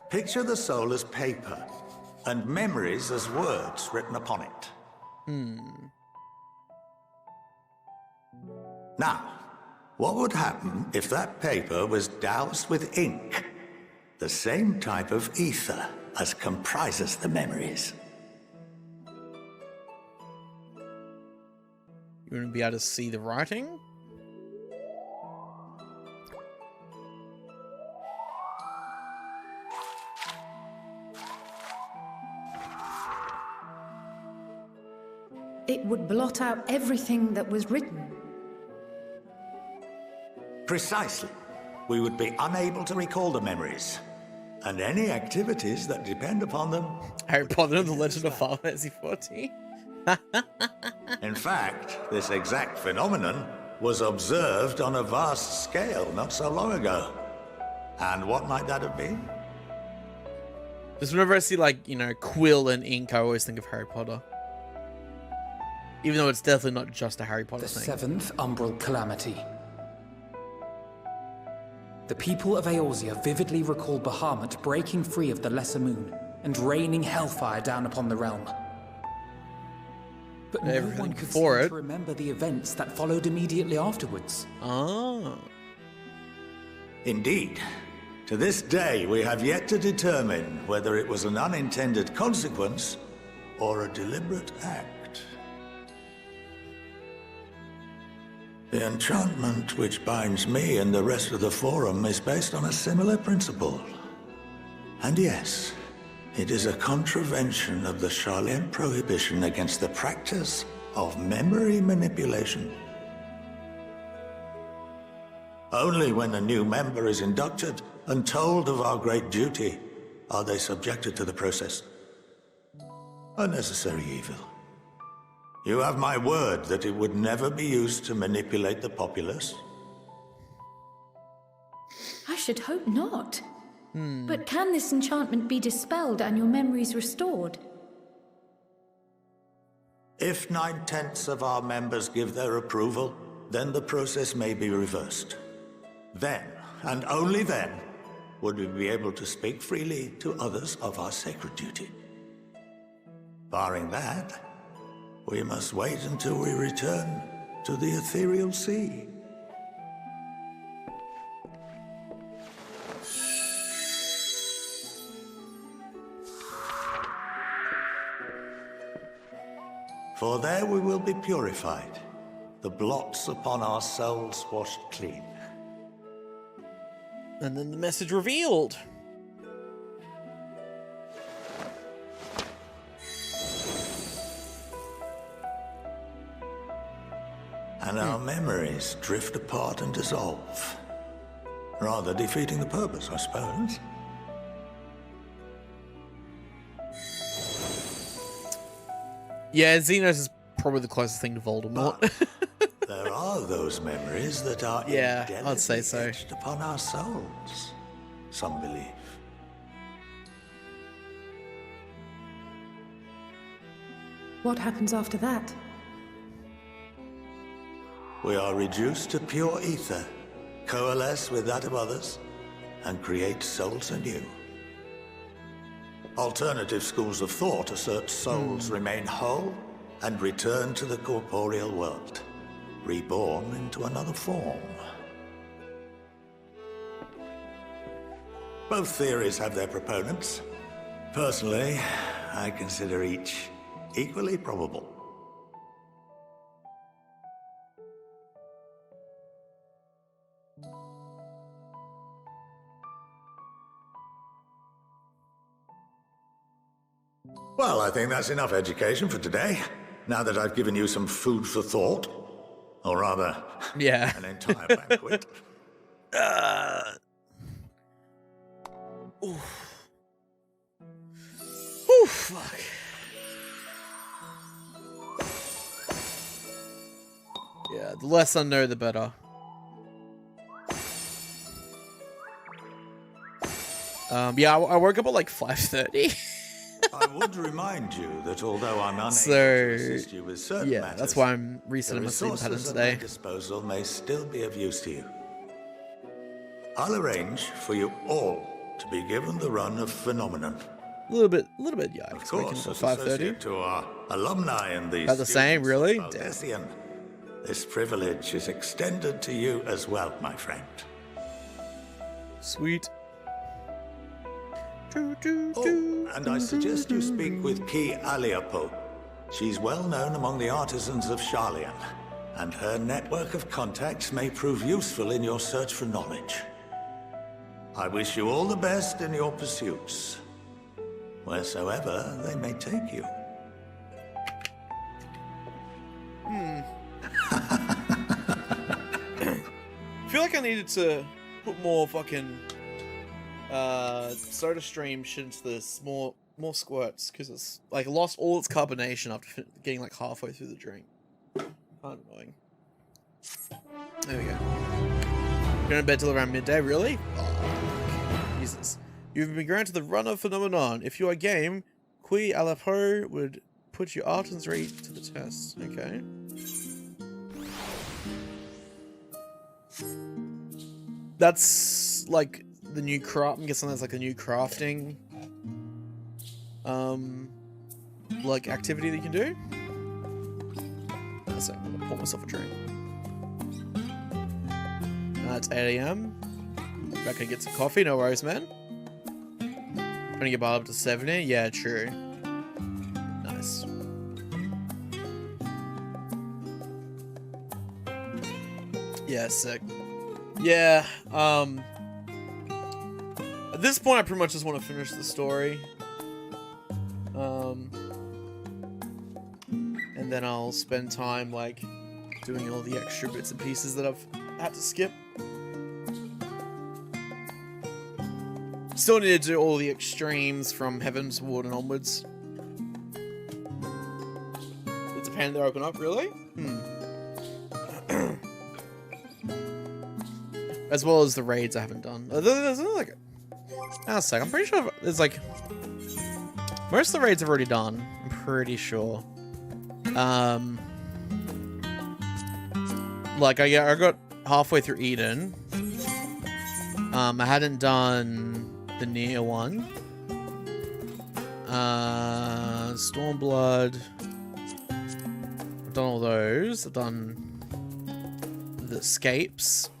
Picture the soul as paper, and memories as words written upon it. Now, what would happen if that paper was doused with ink? The same type of ether as comprises the memories. You wouldn't be able to see the writing? It would blot out everything that was written. Precisely. We would be unable to recall the memories, and any activities that depend upon them. Harry Potter and the Legend of Final Fantasy XIV. In fact, this exact phenomenon was observed on a vast scale not so long ago. And what might that have been? Just whenever I see, like, you know, quill and ink, I always think of Harry Potter. Even though it's definitely not just a Harry Potter The thing. seventh umbral calamity. The people of Eorzea vividly recall Bahamut breaking free of the Lesser Moon and raining hellfire down upon the realm. But no one could seem to remember the events that followed immediately afterwards. Oh. Indeed. To this day, we have yet to determine whether it was an unintended consequence or a deliberate act. The enchantment which binds me and the rest of the Forum is based on a similar principle. And yes, it is a contravention of the Sharlayan prohibition against the practice of memory manipulation. Only when a new member is inducted and told of our great duty are they subjected to the process. A necessary evil. You have my word that it would never be used to manipulate the populace? I should hope not. But can this enchantment be dispelled and your memories restored? If 9/10 of our members give their approval, then the process may be reversed. Then, and only then, would we be able to speak freely to others of our sacred duty. Barring that, we must wait until we return to the ethereal sea. For there we will be purified, the blots upon our souls washed clean. And then the message revealed. And our memories drift apart and dissolve. Rather defeating the purpose, I suppose. Yeah, Xenos is probably the closest thing to Voldemort. But there are those memories that are yeah, I'd say so. etched upon our souls, some believe. What happens after that? We are reduced to pure ether, coalesce with that of others, and create souls anew. Alternative schools of thought assert souls remain whole and return to the corporeal world, reborn into another form. Both theories have their proponents. Personally, I consider each equally probable. Well, I think that's enough education for today, now that I've given you some food for thought. Or rather, yeah, an entire banquet. Oof. Oof, fuck. Yeah, the less I know, the better. Yeah, I woke up at like 5:30. I would remind you that although I'm unable to assist you with certain matters, that's why I'm resetting my sleep pattern today. At my disposal may still be of use to you. I'll arrange for you all to be given the run of Phenomenon. A little bit yikes. Of course, Waking as up at 5:30. associate to our alumni and the About the same, students really? of Damn. Valdesian, this privilege is extended to you as well, my friend. Sweet. Oh, and I suggest you speak with Ki Aliapo. She's well known among the artisans of Charlian, and her network of contacts may prove useful in your search for knowledge. I wish you all the best in your pursuits, wheresoever they may take you. I feel like I needed to put more fucking soda stream shit into this, more squirts, because it's like lost all its carbonation after getting like halfway through the drink. Kind of annoying. There we go. Going to bed till around midday, really? Oh, Jesus. You've been granted the runner phenomenon. If you are game, Qui Alapo would put your artist's rate to the test. Okay. That's like the new craft. I'm guessing that's like a new crafting like activity that you can do. That's it. I'm gonna pour myself a drink. It's 8 AM. Back gonna get some coffee, no worries, man. Gonna get up to 70, yeah, true. Nice. Yeah, sick. Yeah, at this point I pretty much just want to finish the story. And then I'll spend time, like, doing all the extra bits and pieces that I've had to skip. Still need to do all the extremes from Heaven's Ward and onwards. Did Japan they open up, really? As well as the raids I haven't done. There's like a sec. I'm pretty sure there's like most of the raids I've already done. I'm pretty sure. Like I got halfway through Eden. I hadn't done the near one. Stormblood. I've done all those. I've done the escapes.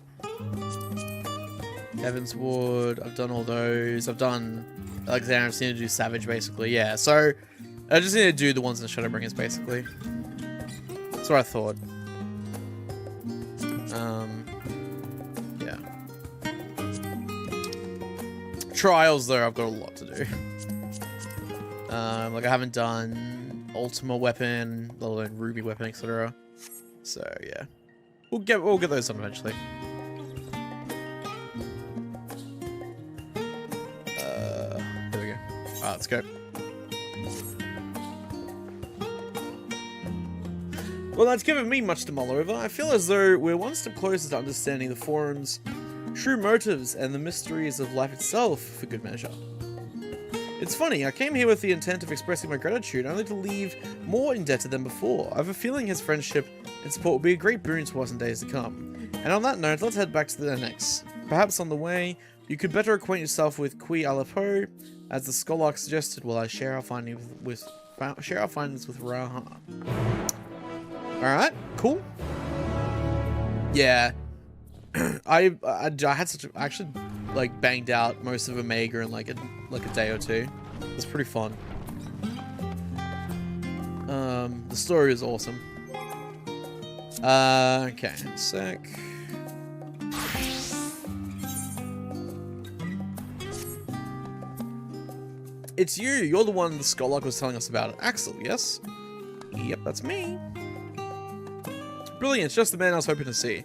Heaven's Ward. I've done all those. I've done Alexander. I just need to do Savage basically. Yeah. So I just need to do the ones in the Shadowbringers basically. That's what I thought. Yeah. Trials though, I've got a lot to do. Like I haven't done Ultima weapon, let alone Ruby weapon, etc. So yeah, we'll get those done eventually. There we go. Alright, let's go. Well, that's given me much to mull over. I feel as though we're one step closer to understanding the Forum's true motives and the mysteries of life itself, for good measure. It's funny, I came here with the intent of expressing my gratitude, only to leave more indebted than before. I have a feeling his friendship and support will be a great boon to us in days to come. And on that note, let's head back to the annex. Perhaps on the way, you could better acquaint yourself with Qui Alapo, as the Scholark suggested, while I share our findings with Raha. Alright, cool. Yeah. I had such a, I actually like banged out most of Omega in like a day or two. It's pretty fun. The story is awesome. Okay, a sec. It's you. You're the one the Scholark was telling us about. Axel, yes? Yep, that's me. Brilliant, it's just the man I was hoping to see.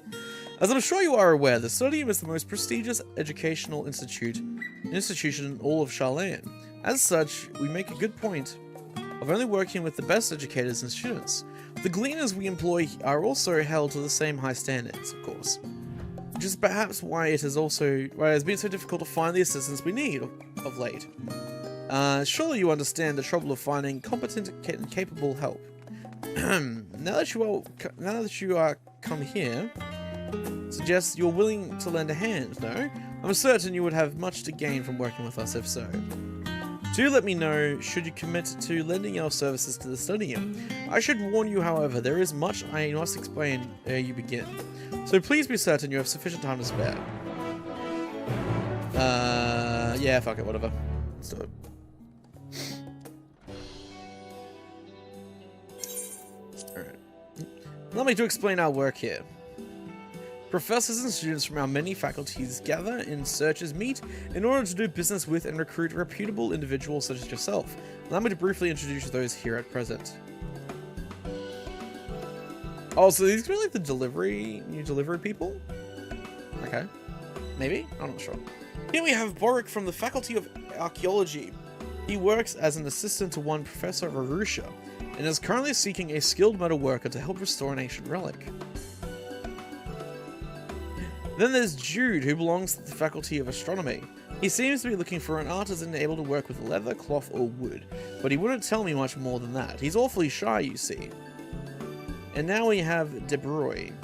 As I'm sure you are aware, the Studium is the most prestigious educational institution in all of Charlayan. As such, we make a good point of only working with the best educators and students. The gleaners we employ are also held to the same high standards, of course. Which is perhaps why it has been so difficult to find the assistance we need of late. Surely you understand the trouble of finding competent and capable help. Now that you are come here, Suggests you're willing to lend a hand, no? I'm certain you would have much to gain from working with us if so. Do let me know should you commit to lending your services to the studying. I should warn you, however, there is much I must explain ere you begin. So please be certain you have sufficient time to spare. Yeah, fuck it, whatever. Let's do it. Alright. Allow me to explain our work here. Professors and students from our many faculties gather in searches meet in order to do business with and recruit reputable individuals such as yourself. Allow me to briefly introduce those here at present. Oh, so these are like the new delivery people? Okay. Maybe? I'm not sure. Here we have Boric from the Faculty of Archaeology. He works as an assistant to one Professor Arusha, and is currently seeking a skilled metal worker to help restore an ancient relic. Then there's Jude, who belongs to the Faculty of Astronomy. He seems to be looking for an artisan able to work with leather, cloth, or wood, but he wouldn't tell me much more than that. He's awfully shy, you see. And now we have De Bruyne,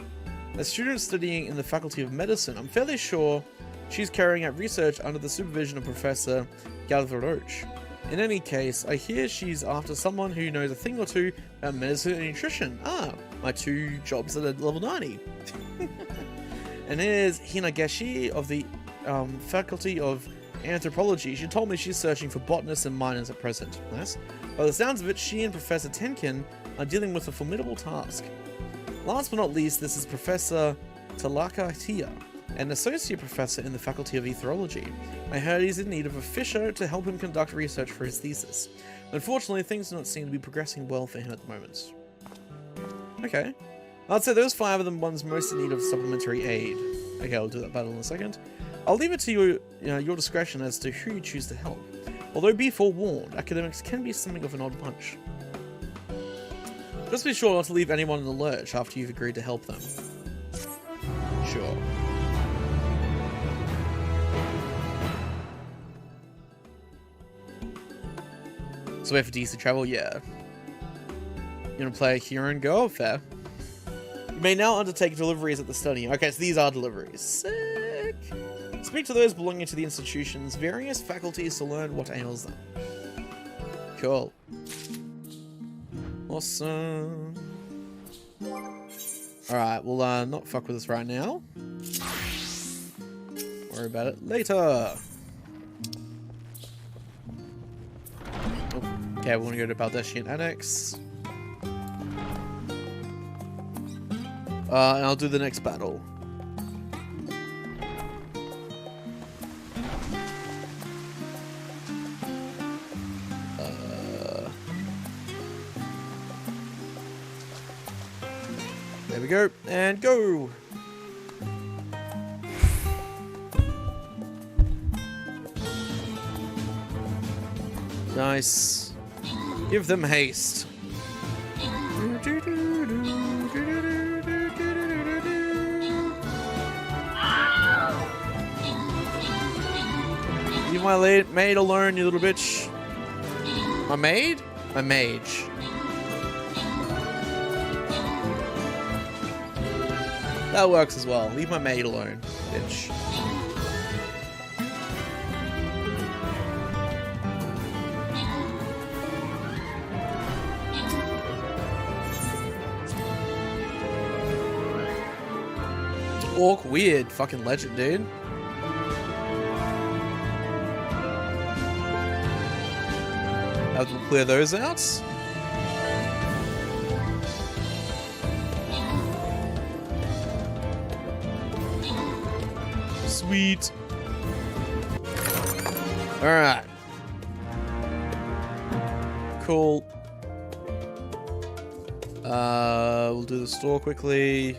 a student studying in the Faculty of Medicine. I'm fairly sure she's carrying out research under the supervision of Professor Galvaroche. In any case, I hear she's after someone who knows a thing or two about medicine and nutrition. Ah, my 2 jobs at level 90. And here's Hinageshi of the Faculty of Anthropology. She told me she's searching for botanists and miners at present. Nice. By the sounds of it, she and Professor Tenkin are dealing with a formidable task. Last but not least, this is Professor Talaka Tia, an associate professor in the Faculty of Etherology. I heard he's in need of a fisher to help him conduct research for his thesis. Unfortunately, things do not seem to be progressing well for him at the moment. Okay. I'd say those 5 are the ones most in need of supplementary aid. Okay, I'll do that battle in a second. I'll leave it to your discretion as to who you choose to help. Although be forewarned, academics can be something of an odd bunch. Just be sure not to leave anyone in the lurch after you've agreed to help them. Sure. So wait for DC travel? Yeah. You wanna play a hero and go? Fair. You may now undertake deliveries at the study. Okay, so these are deliveries. Sick! Speak to those belonging to the institution's various faculties to learn what ails them. Cool. Awesome. Alright, we'll not fuck with this right now. Worry about it later. Okay, we want to go to Baldeshian Annex. And I'll do the next battle. There we go, and go! Nice. Give them haste. Leave my maid alone, you little bitch. My maid? My mage. That works as well. Leave my maid alone, bitch. Orc weird. Fucking legend, dude. We'll clear those out. Sweet. Alright. Cool. We'll do the store quickly.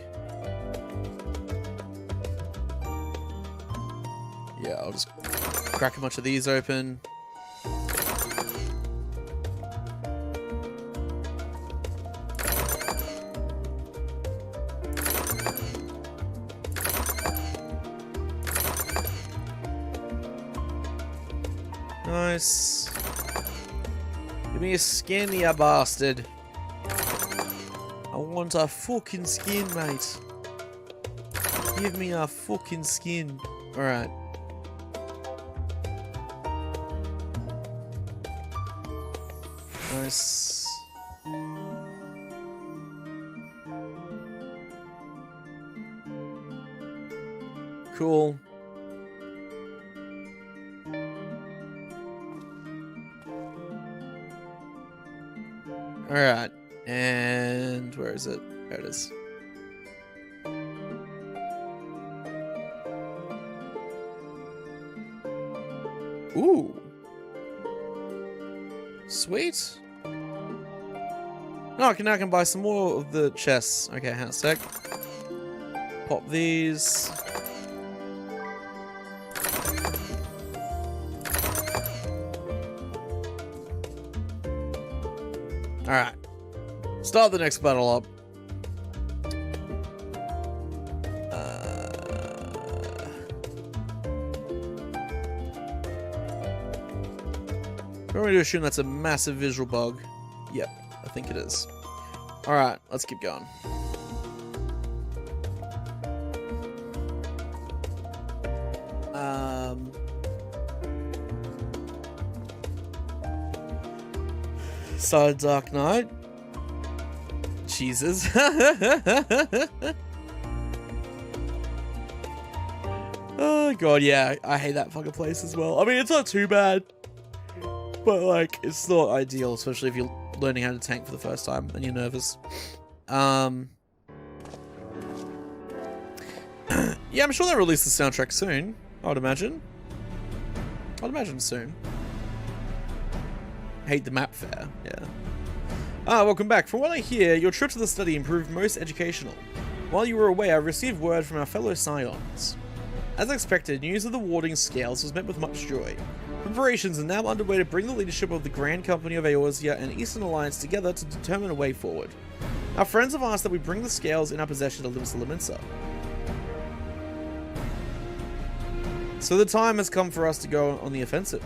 Yeah, I'll just crack a bunch of these open. Nice. Give me a skin, you bastard. I want a fucking skin, mate. Give me a fucking skin. Alright. Nice. Cool. Alright. And where is it? There it is. Ooh. Sweet. Oh, now I can buy some more of the chests. Okay, hang on a sec. Pop these. Alright. Start the next battle up. I'm going to assume that's a massive visual bug. Yep, I think it is. Alright, let's keep going. So Dark Knight. Jesus. Oh god, yeah, I hate that fucking place as well. I mean, it's not too bad, but like, it's not ideal, especially if you're learning how to tank for the first time and you're nervous. Yeah, I'm sure they'll release the soundtrack soon. I would imagine. I'd imagine soon. Hate the map fair, yeah. Welcome back. From what I hear, your trip to the study proved most educational. While you were away, I received word from our fellow Scions. As expected, news of the warding scales was met with much joy. Preparations are now underway to bring the leadership of the Grand Company of Eorzea and Eastern Alliance together to determine a way forward. Our friends have asked that we bring the scales in our possession to Limsa. So the time has come for us to go on the offensive.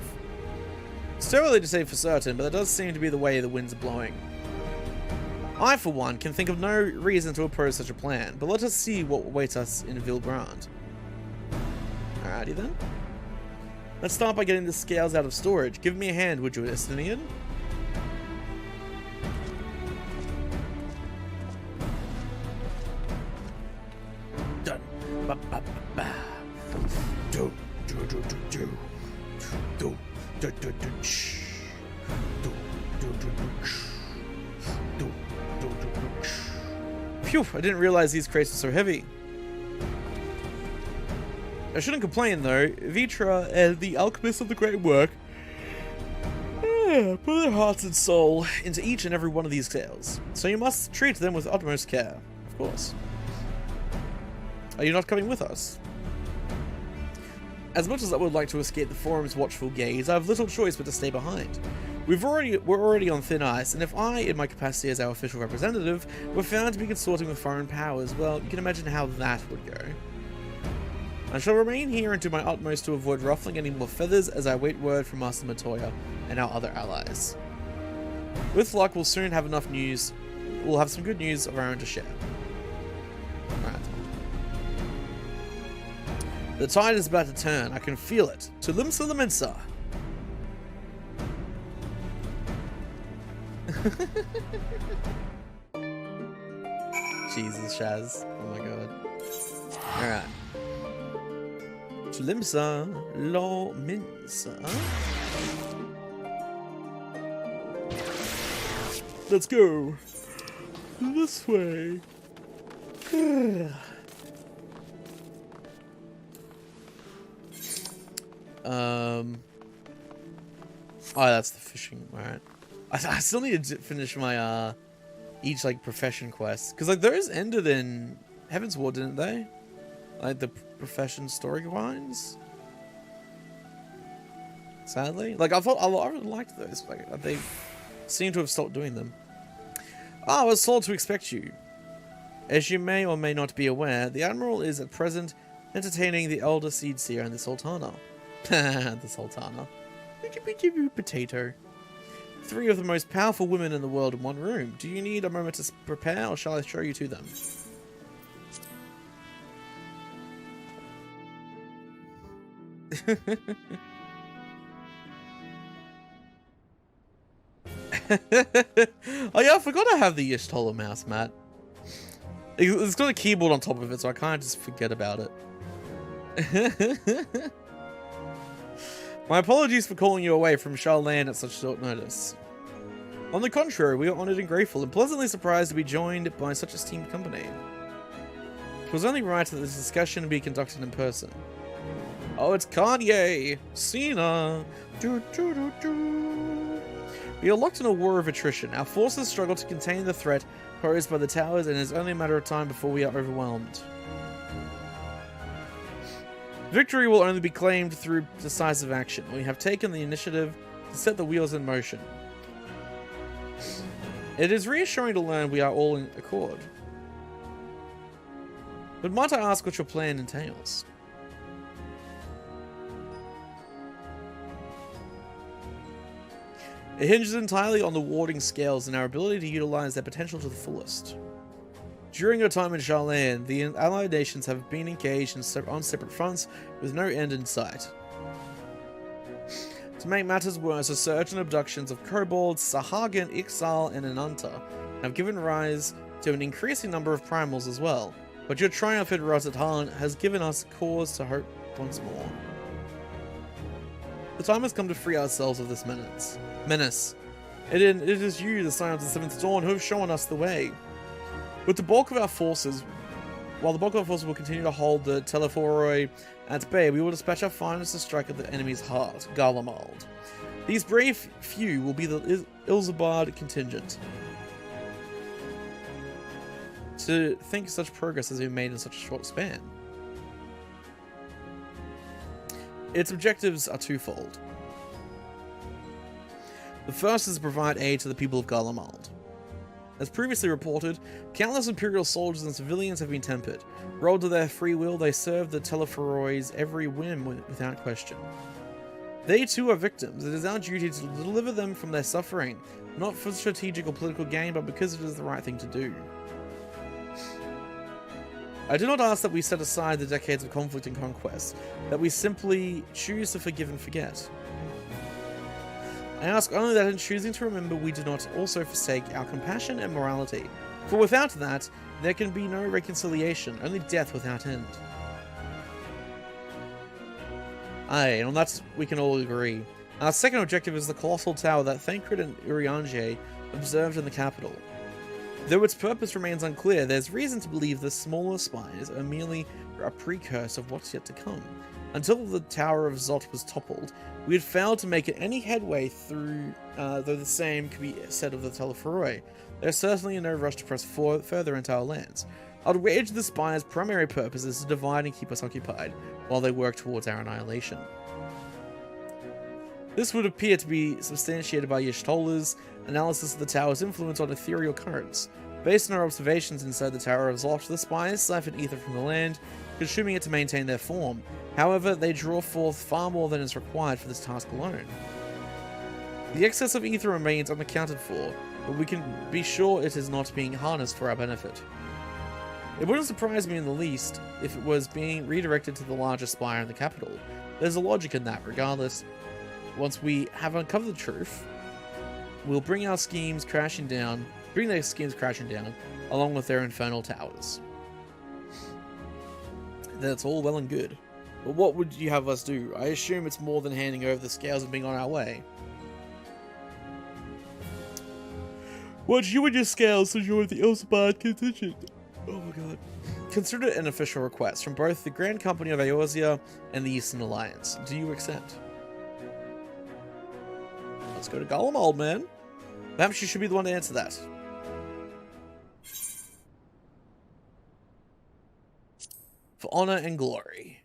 It's too early to say for certain, but that does seem to be the way the winds are blowing. I, for one, can think of no reason to oppose such a plan, but let us see what awaits us in Vilgrand. Alrighty then. Let's start by getting the scales out of storage. Give me a hand, would you, Estinian? Done. Ba, ba, ba, ba. Do, do, do, do, do. Do, do, do, do, shh. Do, do, do, do, shh. Do, do, do, do, shh. Phew, I didn't realize these crates were so heavy. I shouldn't complain though. Vitra and the alchemists of the great work put their hearts and soul into each and every one of these scales. So you must treat them with utmost care, of course. Are you not coming with us? As much as I would like to escape the forum's watchful gaze, I have little choice but to stay behind. We're already on thin ice, and if I, in my capacity as our official representative, were found to be consorting with foreign powers, well, you can imagine how that would go. I shall remain here and do my utmost to avoid ruffling any more feathers as I wait word from Master Matoya and our other allies. With luck, we'll soon have enough news. We'll have some good news of our own to share. Alright. The tide is about to turn. I can feel it. To Limsa. Jesus, Shaz. Oh my god. Alright. To Limsa. Let's go. This way. Oh, that's the fishing. Alright. I still need to finish my each like profession quests, because like those ended in Heaven's War, didn't they? Like the profession storylines. Sadly, like I really liked those. Like they seem to have stopped doing them. I was told to expect you. As you may or may not be aware, the Admiral is at present entertaining the elder Seed Seer and the Sultana. The Sultana. Potato. 3 of the most powerful women in the world in one room. Do you need a moment to prepare, or shall I show you to them? Oh yeah, I forgot I have the Y'shtola mouse, Matt. It's got a keyboard on top of it, so I can't just forget about it. My apologies for calling you away from Charlene at such short notice. On the contrary, we are honoured and grateful and pleasantly surprised to be joined by such esteemed company. It was only right that this discussion be conducted in person. Oh, it's Kanye! Cena! We are locked in a war of attrition. Our forces struggle to contain the threat posed by the towers, and it is only a matter of time before we are overwhelmed. Victory will only be claimed through decisive action. We have taken the initiative to set the wheels in motion. It is reassuring to learn we are all in accord. But might I ask what your plan entails? It hinges entirely on the warding scales and our ability to utilize their potential to the fullest. During our time in Charlene, the allied nations have been engaged on separate fronts with no end in sight. To make matters worse, a surge in abductions of kobolds, Sahagin, Ixal, and Ananta have given rise to an increasing number of primals as well, but your triumph in Rosatan has given us cause to hope once more. The time has come to free ourselves of this menace. It is you, the Scion of the Seventh Dawn, who have shown us the way. While the bulk of our forces will continue to hold the Telephoroi at bay, we will dispatch our finest to strike at the enemy's heart, Garlemald. These brave few will be the Ilzabard contingent. To think such progress has been made in such a short span. Its objectives are twofold. The first is to provide aid to the people of Garlemald. As previously reported, countless Imperial soldiers and civilians have been tempered. Rolled to their free will, they serve the Telephoroi's every whim without question. They too are victims. It is our duty to deliver them from their suffering, not for strategic or political gain, but because it is the right thing to do. I do not ask that we set aside the decades of conflict and conquest, that we simply choose to forgive and forget. I ask only that in choosing to remember we do not also forsake our compassion and morality, for without that, there can be no reconciliation, only death without end. Aye, and on that we can all agree. Our second objective is the colossal tower that Thancred and Urianger observed in the capital. Though its purpose remains unclear, there's reason to believe the smaller spires are merely a precursor of what's yet to come. Until the Tower of Zot was toppled, we had failed to make any headway through, though the same could be said of the Telephoroi. There's certainly no rush to press further into our lands. I'd wager the spire's primary purpose is to divide and keep us occupied, while they work towards our annihilation. This would appear to be substantiated by Y'shtola's analysis of the tower's influence on ethereal currents. Based on our observations inside the Tower of Zot, the spires siphon ether from the land, consuming it to maintain their form. However, they draw forth far more than is required for this task alone. The excess of ether remains unaccounted for, but we can be sure it is not being harnessed for our benefit. It wouldn't surprise me in the least if it was being redirected to the larger spire in the capital. There's a logic in that, regardless. Once we have uncovered the truth, we'll bring their schemes crashing down, along with their infernal towers. That's all well and good. But what would you have us do? I assume it's more than handing over the scales and being on our way. Want you and your scales to join the Ilzabard contingent? Oh my god. Consider it an official request from both the Grand Company of Eorzea and the Eastern Alliance. Do you accept? Let's go to Gollum, old man. Perhaps you should be the one to answer that. For honor and glory.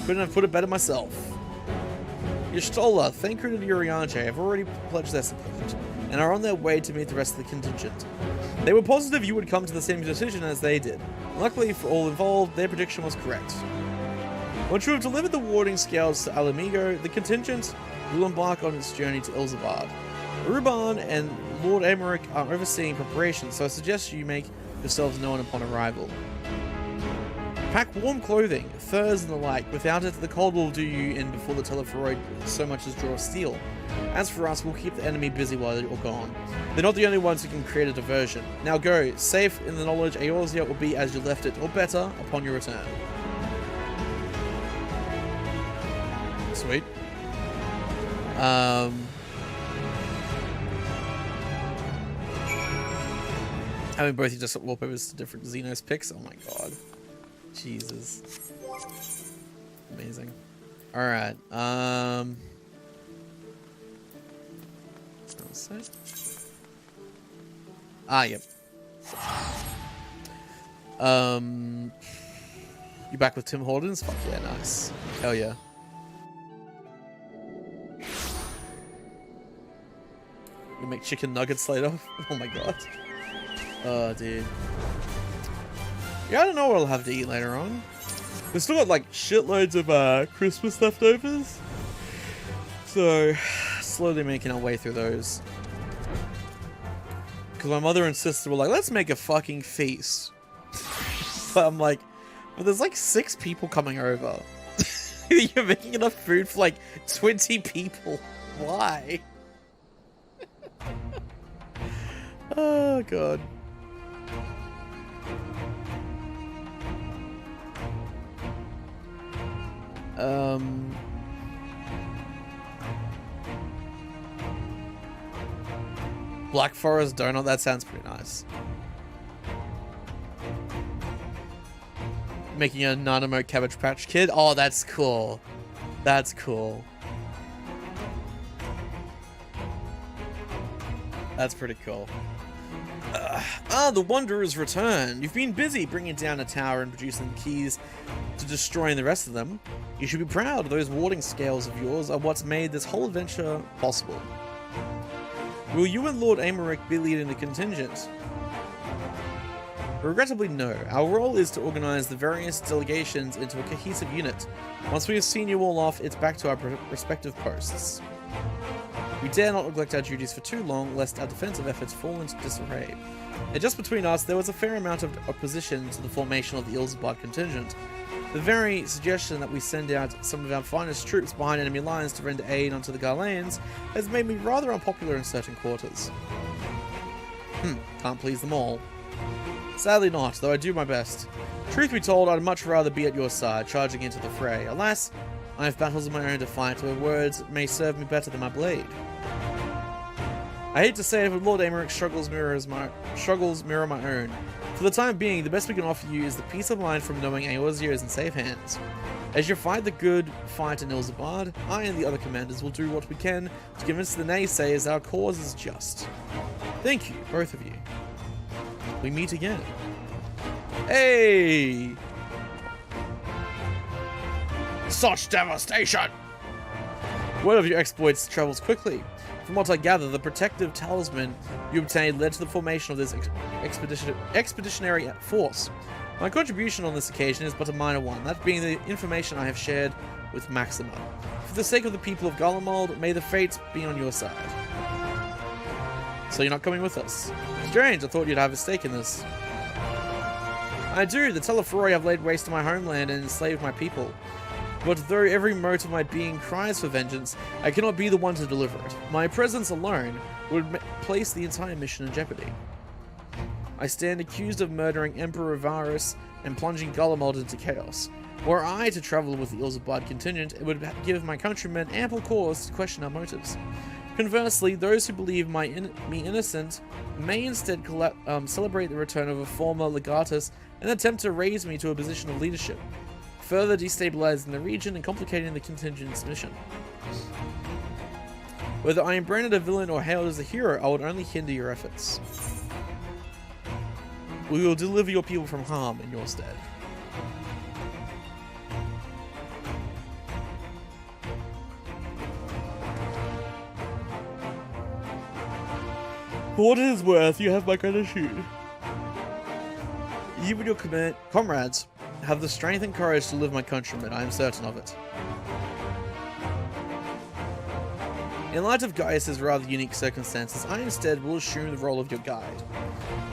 Couldn't have put it better myself. Y'shtola, Thancred, and Urianger have already pledged their support, and are on their way to meet the rest of the contingent. They were positive you would come to the same decision as they did. Luckily for all involved, their prediction was correct. Once you have delivered the warding scales to Alamigo, the contingent will embark on its journey to Ilzabard. Ruban and Lord Emmerich are overseeing preparations, so I suggest you make yourselves known upon arrival. Pack warm clothing, furs and the like. Without it, the cold will do you in before the Telephoroid so much as draw steel. As for us, we'll keep the enemy busy while you're gone. They're not the only ones who can create a diversion. Now go, safe in the knowledge Eorzea will be as you left it, or better, upon your return. Sweet. Having both you just wallpapers to different Xenos picks. Oh my god. Jesus. Amazing. Alright, yep. You back with Tim Hortons? Fuck yeah, nice. Hell yeah. You make chicken nuggets later? Oh my god. Oh, dude. Yeah, I don't know what I'll have to eat later on. We've still got like shitloads of Christmas leftovers. So, slowly making our way through those. Because my mother and sister were like, let's make a fucking feast. But I'm like, but there's like 6 people coming over. You're making enough food for like 20 people. Why? Oh, God. Black Forest Donut, that sounds pretty nice. Making a Nanamo Cabbage Patch Kid? Oh, that's cool. That's cool. That's pretty cool. The Wanderers return. You've been busy bringing down a tower and producing the keys to destroying the rest of them. You should be proud. Those warding scales of yours are what's made this whole adventure possible. Will you and Lord Aymeric be leading the contingent? Regrettably, no. Our role is to organize the various delegations into a cohesive unit. Once we have seen you all off, it's back to our respective posts. We dare not neglect our duties for too long, lest our defensive efforts fall into disarray. And just between us, there was a fair amount of opposition to the formation of the Ilsebard contingent. The very suggestion that we send out some of our finest troops behind enemy lines to render aid unto the Garleans has made me rather unpopular in certain quarters. Can't please them all. Sadly not, though I do my best. Truth be told, I'd much rather be at your side, charging into the fray. Alas, I have battles of my own to fight, where words may serve me better than my blade. I hate to say it, but Lord Aymeric struggles mirror my own. For the time being, the best we can offer you is the peace of mind from knowing Eorzea is in safe hands. As you fight the good fight in Ilsebard, I and the other commanders will do what we can to convince the naysayers our cause is just. Thank you, both of you. We meet again. Hey! Such devastation! Word of your exploits travels quickly. From what I gather, the protective talisman you obtained led to the formation of this expeditionary force. My contribution on this occasion is but a minor one, that being the information I have shared with Maxima. For the sake of the people of Garlemald, may the fates be on your side. So you're not coming with us? Strange, I thought you'd have a stake in this. I do. The Telephoroid have laid waste to my homeland and enslaved my people. But though every mote of my being cries for vengeance, I cannot be the one to deliver it. My presence alone would place the entire mission in jeopardy. I stand accused of murdering Emperor Varus and plunging Garlemald into chaos. Were I to travel with the Ilsebard contingent, it would give my countrymen ample cause to question our motives. Conversely, those who believe me innocent may instead celebrate the return of a former legatus and attempt to raise me to a position of leadership, further destabilizing the region and complicating the contingent's mission. Whether I am branded a villain or hailed as a hero, I would only hinder your efforts. We will deliver your people from harm in your stead. For what it is worth, you have my gratitude. You and your comrades have the strength and courage to live my countrymen, I am certain of it. In light of Gaius's rather unique circumstances, I instead will assume the role of your guide.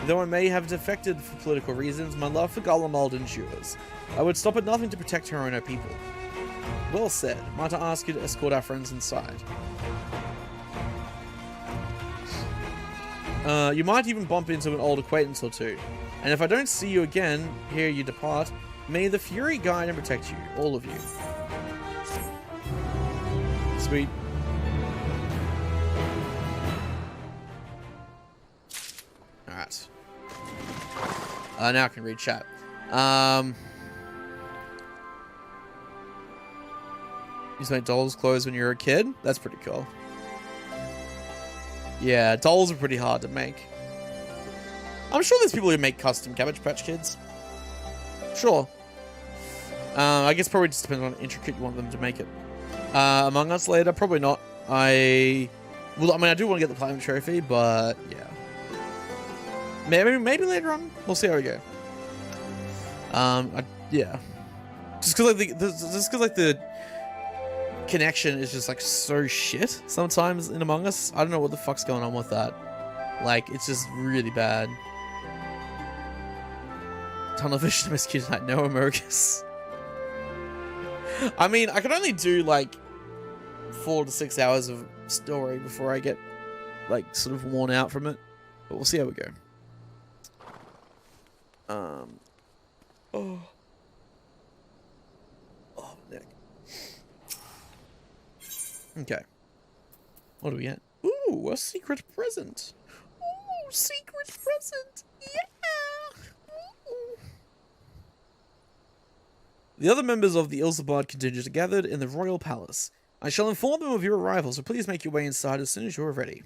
Though I may have defected for political reasons, my love for Garlemald endures. I would stop at nothing to protect her and her people. Well said. Might I ask you to escort our friends inside? You might even bump into an old acquaintance or two. And if I don't see you again, here you depart, may the Fury guide and protect you, all of you. Sweet. Alright. Now I can read chat. Used to make dolls' clothes when you were a kid? That's pretty cool. Yeah, dolls are pretty hard to make. I'm sure there's people who make custom Cabbage Patch Kids. Sure. I guess probably just depends on how intricate you want them to make it. Among Us later? Probably not. Well, I mean, I do want to get the Platinum Trophy, but yeah. Maybe later on. We'll see how we go. Yeah. Just because like the connection is just like so shit sometimes in Among Us. I don't know what the fuck's going on with that. Like, it's just really bad. Tunnel Vision Mosquito Night, no Amogus. I mean, I can only do like 4 to 6 hours of story before I get like sort of worn out from it. But we'll see how we go. Oh, neck. Okay. What do we get? Ooh, a secret present. Ooh, secret present. Yeah. Ooh. The other members of the Ilsabard contingent are gathered in the royal palace. I shall inform them of your arrival, so please make your way inside as soon as you're ready.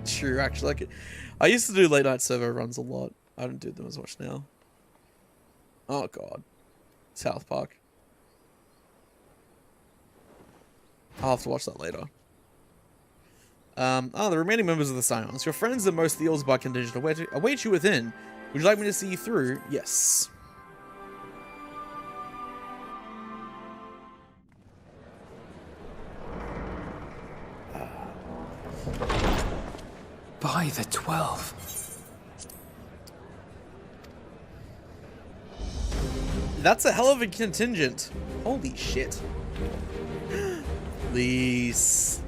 True, actually. I used to do late night servo runs a lot. I don't do them as much now. Oh god. South Park. I'll have to watch that later. The remaining members of the Scions. Your friends and most of the Ilsabard contingent await you within. Would you like me to see you through? Yes. By the 12. That's a hell of a contingent. Holy shit. Please.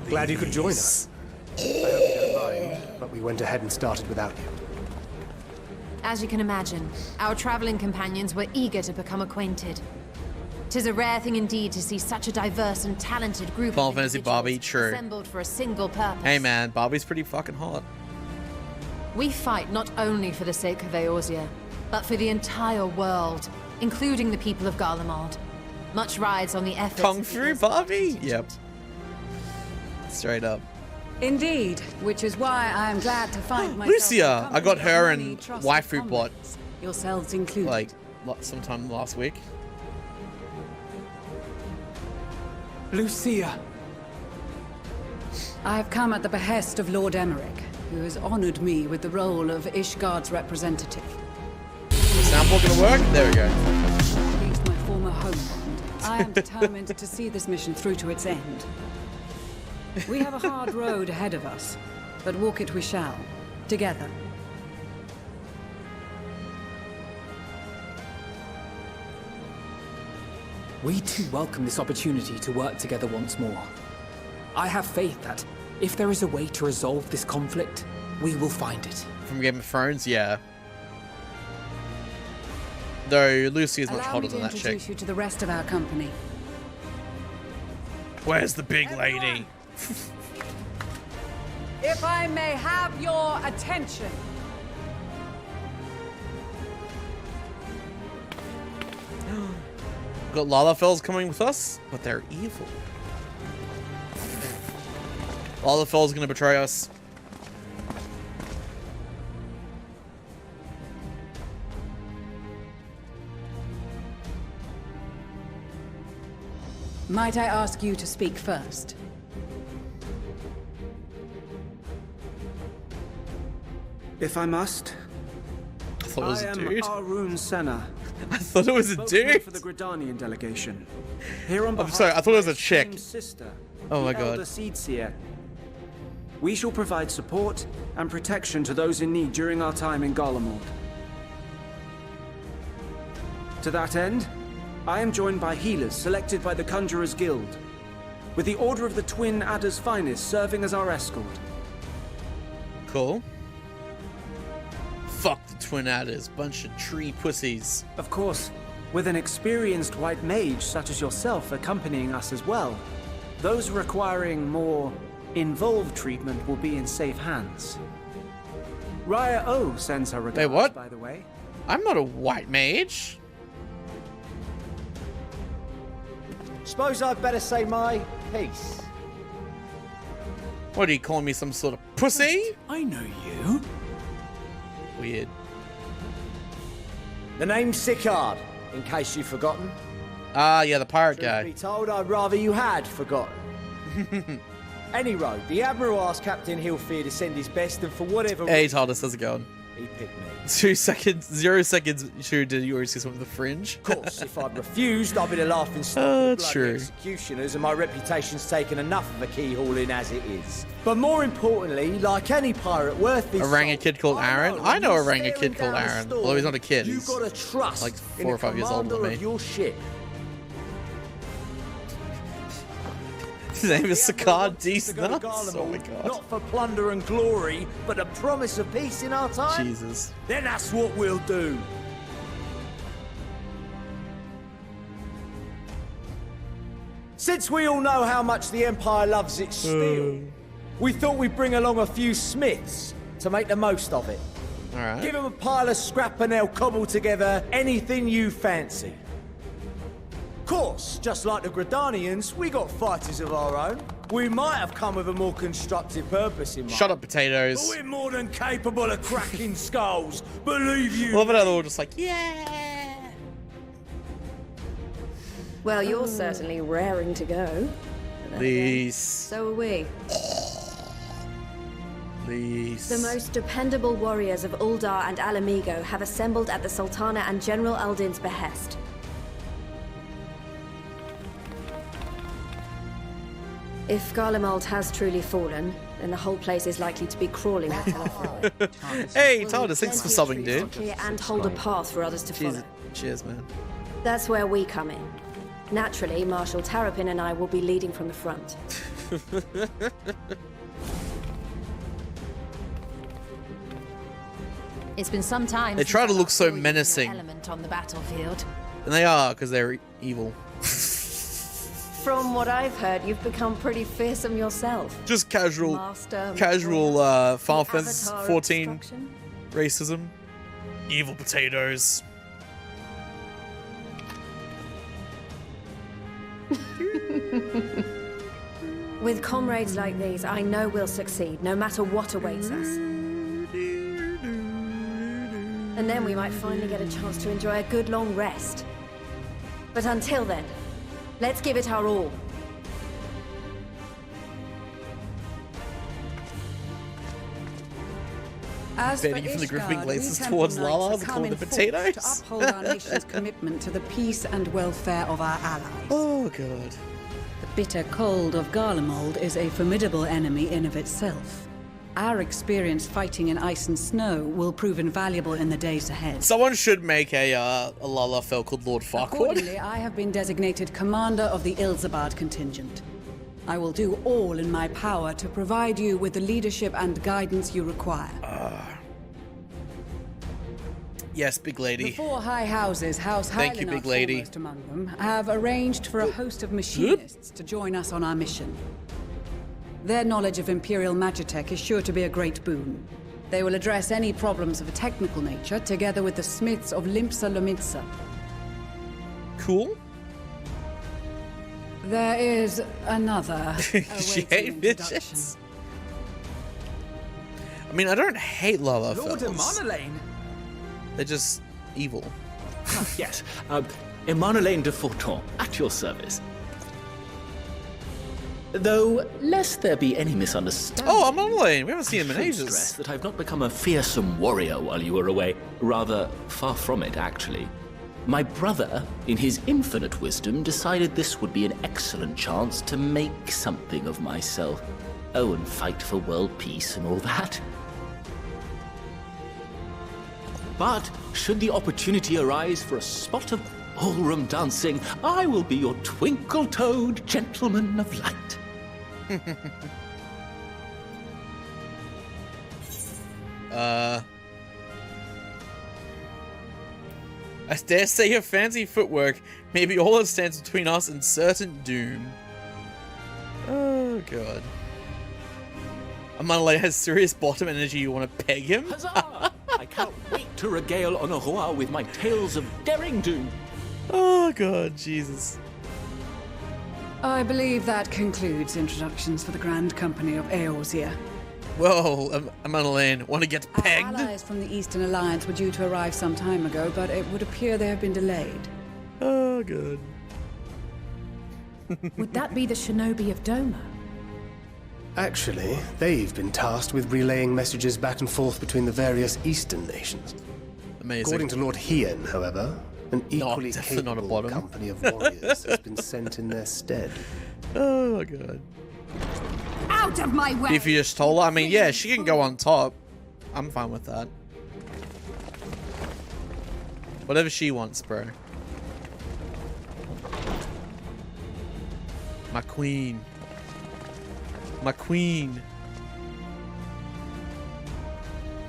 Glad you could join us. I hope you don't mind, but we went ahead and started without you. As you can imagine, our traveling companions were eager to become acquainted. 'Tis a rare thing indeed to see such a diverse and talented group Final of Fantasy individuals Barbie, true. assembled for a single purpose. Hey man, Barbie's pretty fucking hot. We fight not only for the sake of Eorzea, but for the entire world, including the people of Garlemald. Much rides on the efforts Kung of the Fu Ilsabard Barbie? contingent. Yep. Straight up. Indeed, which is why I am glad to find myself. Lucia! in I got company her of many and trusted Waifu Bot, comrades, yourselves included. like, sometime last week. Lucia! I have come at the behest of Lord Emmerich, who has honored me with the role of Ishgard's representative. Is soundboard gonna work? There we go. At least my former homeland. I am determined to see this mission through to its end. We have a hard road ahead of us, but walk it we shall, together. We too welcome this opportunity to work together once more. I have faith that, if there is a way to resolve this conflict, we will find it. From Game of Thrones, yeah. Though Lucy is much Allow hotter me to than that chick. introduce you to the rest of our company. Where's the big lady? If I may have your attention. Got Lalafels coming with us, but they're evil. Lalafel's gonna betray us. Might I ask you to speak first? If I must, thought it was a dude. Arun Senna, I thought it was a spokesman dude. for the Gridanian delegation. Here on behalf sorry, I thought it was a of my chick. esteemed sister, Oh my the God. Elder Seedseer. We shall provide support and protection to those in need during our time in Garlemald. To that end, I am joined by healers selected by the Conjurers Guild, with the Order of the Twin Adder's Finest serving as our escort. Cool. Fuck the Twin Adders, bunch of tree pussies. Of course, with an experienced white mage such as yourself accompanying us as well, those requiring more involved treatment will be in safe hands. Raya O sends her regards, what? by the way. I'm not a white mage. Suppose I'd better say my piece. What are you calling me, some sort of pussy? I know you. Weird. The name's Sicard, in case you've forgotten. Ah, yeah, the pirate Truth guy. be told, I'd rather you had forgotten. Any road, the Admiral asked Captain Hillfear to send his best, and for whatever Hey, Tardis, how's it going? he picked me. 2 seconds, 0 seconds. Sure, did you already see some of the fringe? Of course, if I'd refused, I'd be the laughing stock Oh, of the that's bloody true. executioners, and my reputation's taken enough of a keyhauling as it is. But more importantly, like any pirate worth his A rang a salt, kid called Aaron? I know a rang a staring kid called down the Aaron. storm, Although he's not a kid, You've he's got to trust like in 4 or the 5 years older than commander me. of your ship. His name is The Admiral Sicard wants us D's to go to nuts. Oh my Garlemald, god. Not for plunder and glory, but a promise of peace in our time. Jesus. Then that's what we'll do. Since we all know how much the Empire loves its steel, we thought we'd bring along a few smiths to make the most of it. Alright. Give them a pile of scrap and they'll cobble together anything you fancy. Of course, just like the Gridanians, we got fighters of our own. We might have come with a more constructive purpose in mind. Shut up, But potatoes. we're more than capable of cracking skulls, believe you. Love it how they're all just like, yeah. Well, you're certainly raring to go. These. So are we. These. The most dependable warriors of Uldar and Alamigo have assembled at the Sultana and General Aldin's behest. If Garlemald has truly fallen, then the whole place is likely to be crawling with Telethor. Hey, We'll need Tardis, thanks for plenty subbing, of troops dude. to clear and hold a path for others to Cheers, follow. cheers, man. That's where we come in. Naturally, Marshal Terrapin and I will be leading from the front. It's been some time. They since try to I look last so saw you in your menacing. Element on the battlefield. And they are, because they're evil. From what I've heard, you've become pretty fearsome yourself. Just casual, Master casual Final the Fantasy Avatar of 14 destruction? racism. Evil potatoes. With comrades like these, I know we'll succeed, no matter what awaits us. And then we might finally get a chance to enjoy a good long rest. But until then, let's give it our all. As Betting for from the gripping Ishgard, glaces we towards Temple Lala Knights to have call come the in force potatoes. to uphold our nation's commitment to the peace and welfare of our allies. Oh, God. The bitter cold of Garlemald is a formidable enemy in of itself. Our experience fighting in ice and snow will prove invaluable in the days ahead. Someone should make a Lalafell called Lord Farquaad. Accordingly, I have been designated commander of the Ilzabad contingent. I will do all in my power to provide you with the leadership and guidance you require. Yes, big The lady. four high houses, House Thank you, Hylinaf big lady. foremost among them, have arranged for a host of machinists to join us on our mission. Their knowledge of Imperial Magitech is sure to be a great boon. They will address any problems of a technical nature, together with the smiths of Limpsa Lomitsa. Cool. There is another She awaiting hate introduction. bitches. I mean, I don't hate Lord Lalafells. Emanolaine? They're just evil. Yes, Emanolaine de Forton, at your service. Though, lest there be any misunderstanding... Oh, I'm online. We haven't seen him in I should ages. stress that I've not become a fearsome warrior while you were away. Rather, far from it, actually. My brother, in his infinite wisdom, decided this would be an excellent chance to make something of myself. Oh, and fight for world peace and all that. But, should the opportunity arise for a spot of ballroom dancing, I will be your twinkle-toed gentleman of light. I dare say your fancy footwork may be all that stands between us and certain doom. Oh, God. Amanalea has serious bottom energy. You want to peg him? Huzzah! I can't wait to regale Onohua with my tales of daring do. Oh, God, Jesus. I believe that concludes introductions for the Grand Company of Eorzea. Whoa, Amanalea, want to get Our pegged? allies from the Eastern Alliance were due to arrive some time ago, but it would appear they have been delayed. Oh, good. Would that be the shinobi of Doma? Actually, they've been tasked with relaying messages back and forth between the various Eastern nations. Amazing. According to Lord Hien, however, an equally definitely not a capable bottom. company of warriors has been sent in their stead. Oh, my God. Out of my way! If you just told her, I mean, yeah, she can go on top. I'm fine with that. Whatever she wants, bro. My queen. My queen.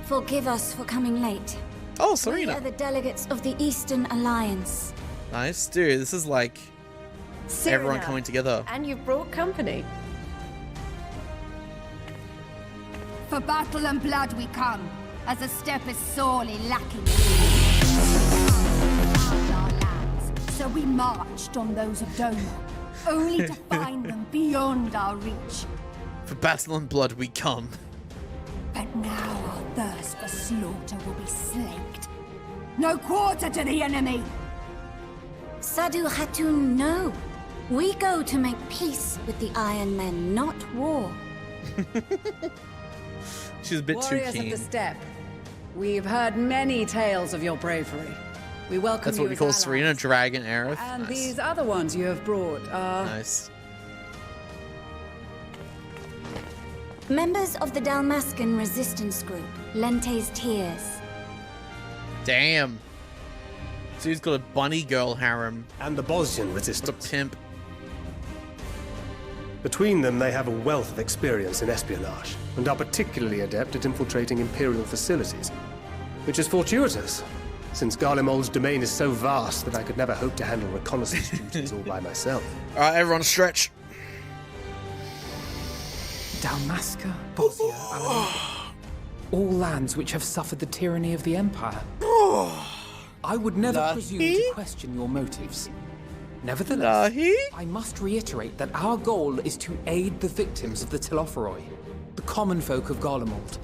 Forgive us for coming late. Oh, We Serena. are the delegates of the Eastern Alliance. Nice. Dude, this is like everyone Serena, coming together. And you've brought company. For battle and blood we come, as a step is sorely lacking. Our lands, so we marched on those of Doma, only to find them beyond our reach. For battle and blood we come. But now our thirst for slaughter will be slaked. No quarter to the enemy! Sadu Hatun, no. We go to make peace with the Iron Men, not war. She's a bit Warriors too of keen. the Steppe, we've heard many tales of your bravery. We welcome That's you what we as call allies. Serena, Dragon, Aerith. And Nice. these other ones you have brought are... Nice. Members of the Dalmascan resistance group, Lente's Tears. Damn. Dude's got a bunny girl harem. And the Bosnian What a resistance. pimp. Between them, they have a wealth of experience in espionage, and are particularly adept at infiltrating Imperial facilities. Which is fortuitous, since Garlemald's domain is so vast that I could never hope to handle reconnaissance duties all by myself. Alright, everyone stretch. Dalmasca, Bosnia, Alameca. All lands which have suffered the tyranny of the Empire. I would never presume to question your motives. Nevertheless, I must reiterate that our goal is to aid the victims of the Telophoroi, the common folk of Garlemald.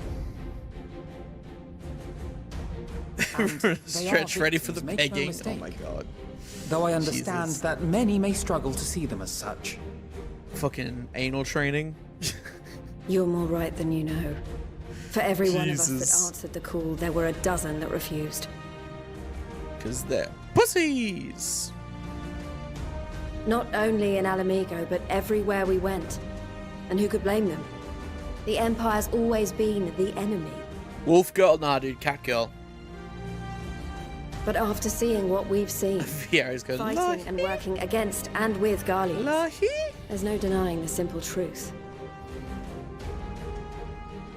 Stretch ready for the victims, make no pegging. Oh mistake. my god. Though I understand Jesus. that many may struggle to see them as such. Fucking anal training. You're more right than you know. For every one of us Jesus. that answered the call, there were a dozen that refused. Because they're pussies. Not only in Alamigo, but everywhere we went. And who could blame them? The Empire's always been the enemy. Wolf girl? Nah, dude, cat girl. But after seeing what we've seen, Yeah, he's going, fighting and working against and with Garleans, Lahi? there's no denying the simple truth.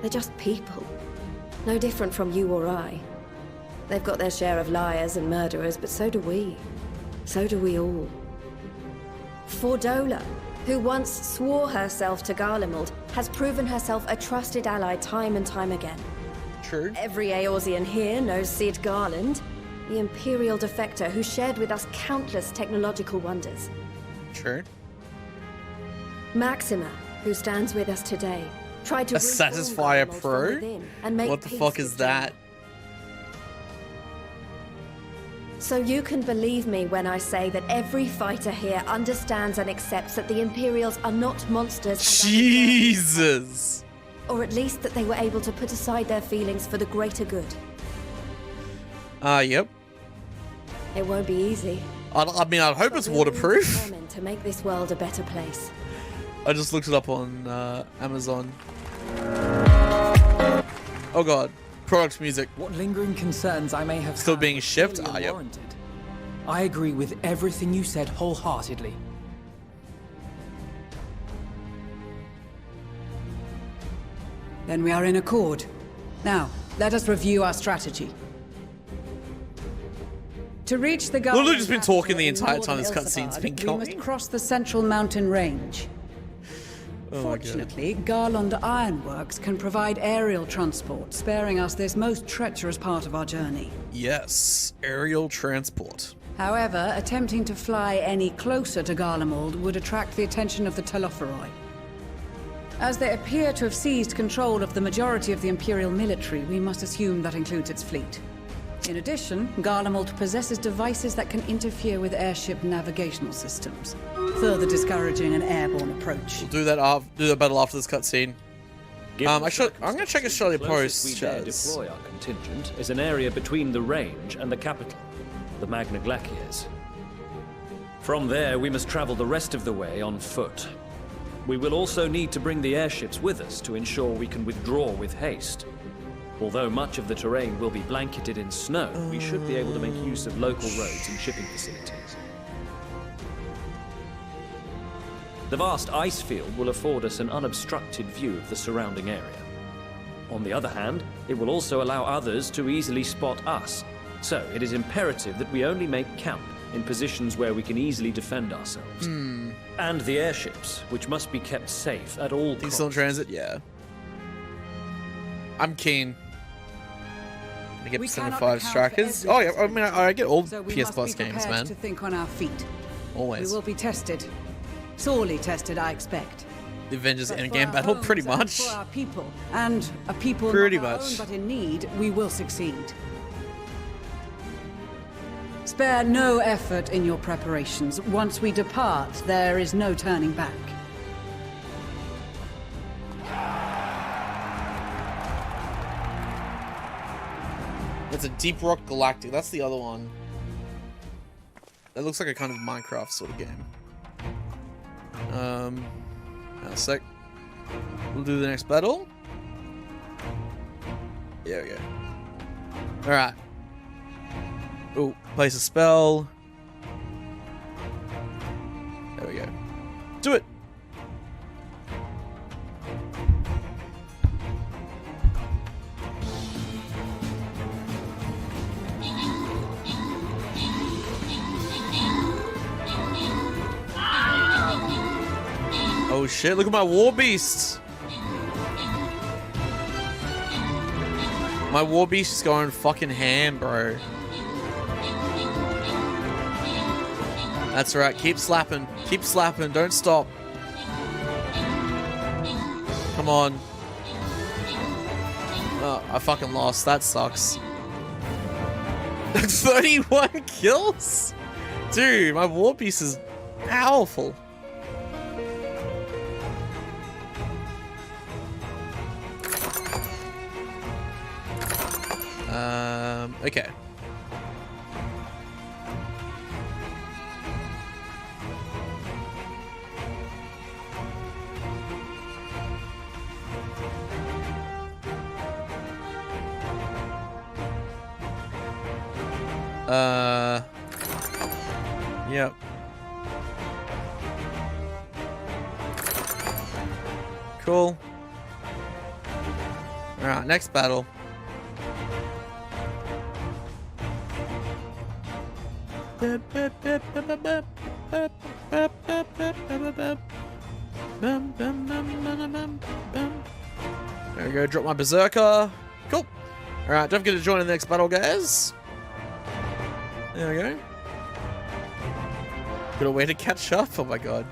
They're just people. No different from you or I. They've got their share of liars and murderers, but so do we. So do we all. Fordola, who once swore herself to Garlemald, has proven herself a trusted ally time and time again. True. Every Eorzean here knows Cid Garland, the Imperial defector who shared with us countless technological wonders. True. Maxima, who stands with us today, tried to A reform Satisfier Garlemald from Pro? within and make What the peace fuck with is that? So you can believe me when I say that every fighter here understands and accepts that the Imperials are not monsters. Jesus! Or at least that they were able to put aside their feelings for the greater good. Yep. It won't be easy. I mean, I hope it's waterproof. Determined to make this world a better place. I just looked it up on Amazon. Oh god. Product music. What lingering concerns I may have still being shipped? Yep. I agree with everything you said wholeheartedly. Then we are in accord. Now, let us review our strategy. To reach the Garland Lulu's just been talking the capital in entire time this northern cutscene's been Ilsabad, going. We must cross the central mountain range. Oh Fortunately, Garland Ironworks can provide aerial transport, sparing us this most treacherous part of our journey. Yes, aerial transport. However, attempting to fly any closer to Garlemald would attract the attention of the Telophoroi. As they appear to have seized control of the majority of the Imperial military, we must assume that includes its fleet. In addition, Garlemald possesses devices that can interfere with airship navigational systems, further discouraging an airborne approach. We'll do that battle after this cutscene. I'm gonna check Australia Post. We dare deploy our contingent is an area between the range and the capital, the Magna Glaciers. From there, we must travel the rest of the way on foot. We will also need to bring the airships with us to ensure we can withdraw with haste. Although much of the terrain will be blanketed in snow, we should be able to make use of local roads and shipping facilities. The vast ice field will afford us an unobstructed view of the surrounding area. On the other hand, it will also allow others to easily spot us, so it is imperative that we only make camp in positions where we can easily defend ourselves. And the airships, which must be kept safe at all costs. Still in transit? Yeah. I'm keen. I get Persona 5 strikers. Oh yeah, I mean I get all so PS Plus games, man. To think on our feet. Always. We will be tested. Sorely tested, I expect. The Avengers Endgame battle, pretty much. For our people, and a people pretty not our much. own, but in need, we will succeed. Spare no effort in your preparations. Once we depart, there is no turning back. It's a Deep Rock Galactic. That's the other one. That looks like a kind of Minecraft sort of game. A sec. We'll do the next battle. There we go. Alright. Oh, place a spell. There we go. Do it! Oh shit, look at my war beasts! My war beast is going fucking ham, bro. That's right, keep slapping, don't stop. Come on. Oh, I fucking lost, that sucks. 31 kills? Dude, my war beast is powerful. Okay. Yep. Cool. Alright, next battle. There we go, drop my berserker. Cool. Alright, don't forget to join in the next battle, guys. There we go. Got a way to catch up? Oh my god.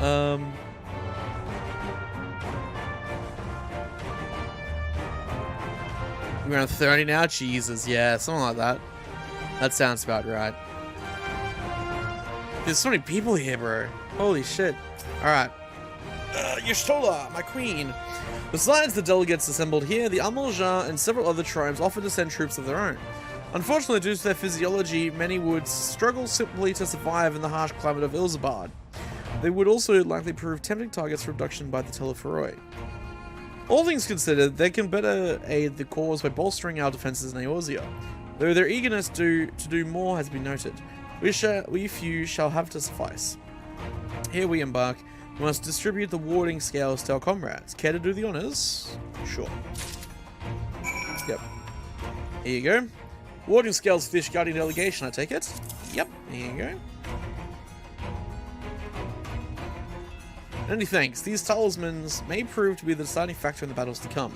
We're around 30 now? Jesus, yeah, something like that. That sounds about right. There's so many people here, bro. Holy shit. Alright. Y'shtola, my queen. Besides the delegates assembled here, the Amalja and several other tribes offered to send troops of their own. Unfortunately, due to their physiology, many would struggle simply to survive in the harsh climate of Ilzabad. They would also likely prove tempting targets for abduction by the Telephoroi. All things considered, they can better aid the cause by bolstering our defenses in Eorzea, though their eagerness to do more has been noted. We few shall have to suffice. Here we embark. We must distribute the warding scales to our comrades. Care to do the honors? Sure. Yep. Here you go. Warding scales fish guardian delegation, I take it? Yep, here you go. Many thanks. These talismans may prove to be the deciding factor in the battles to come.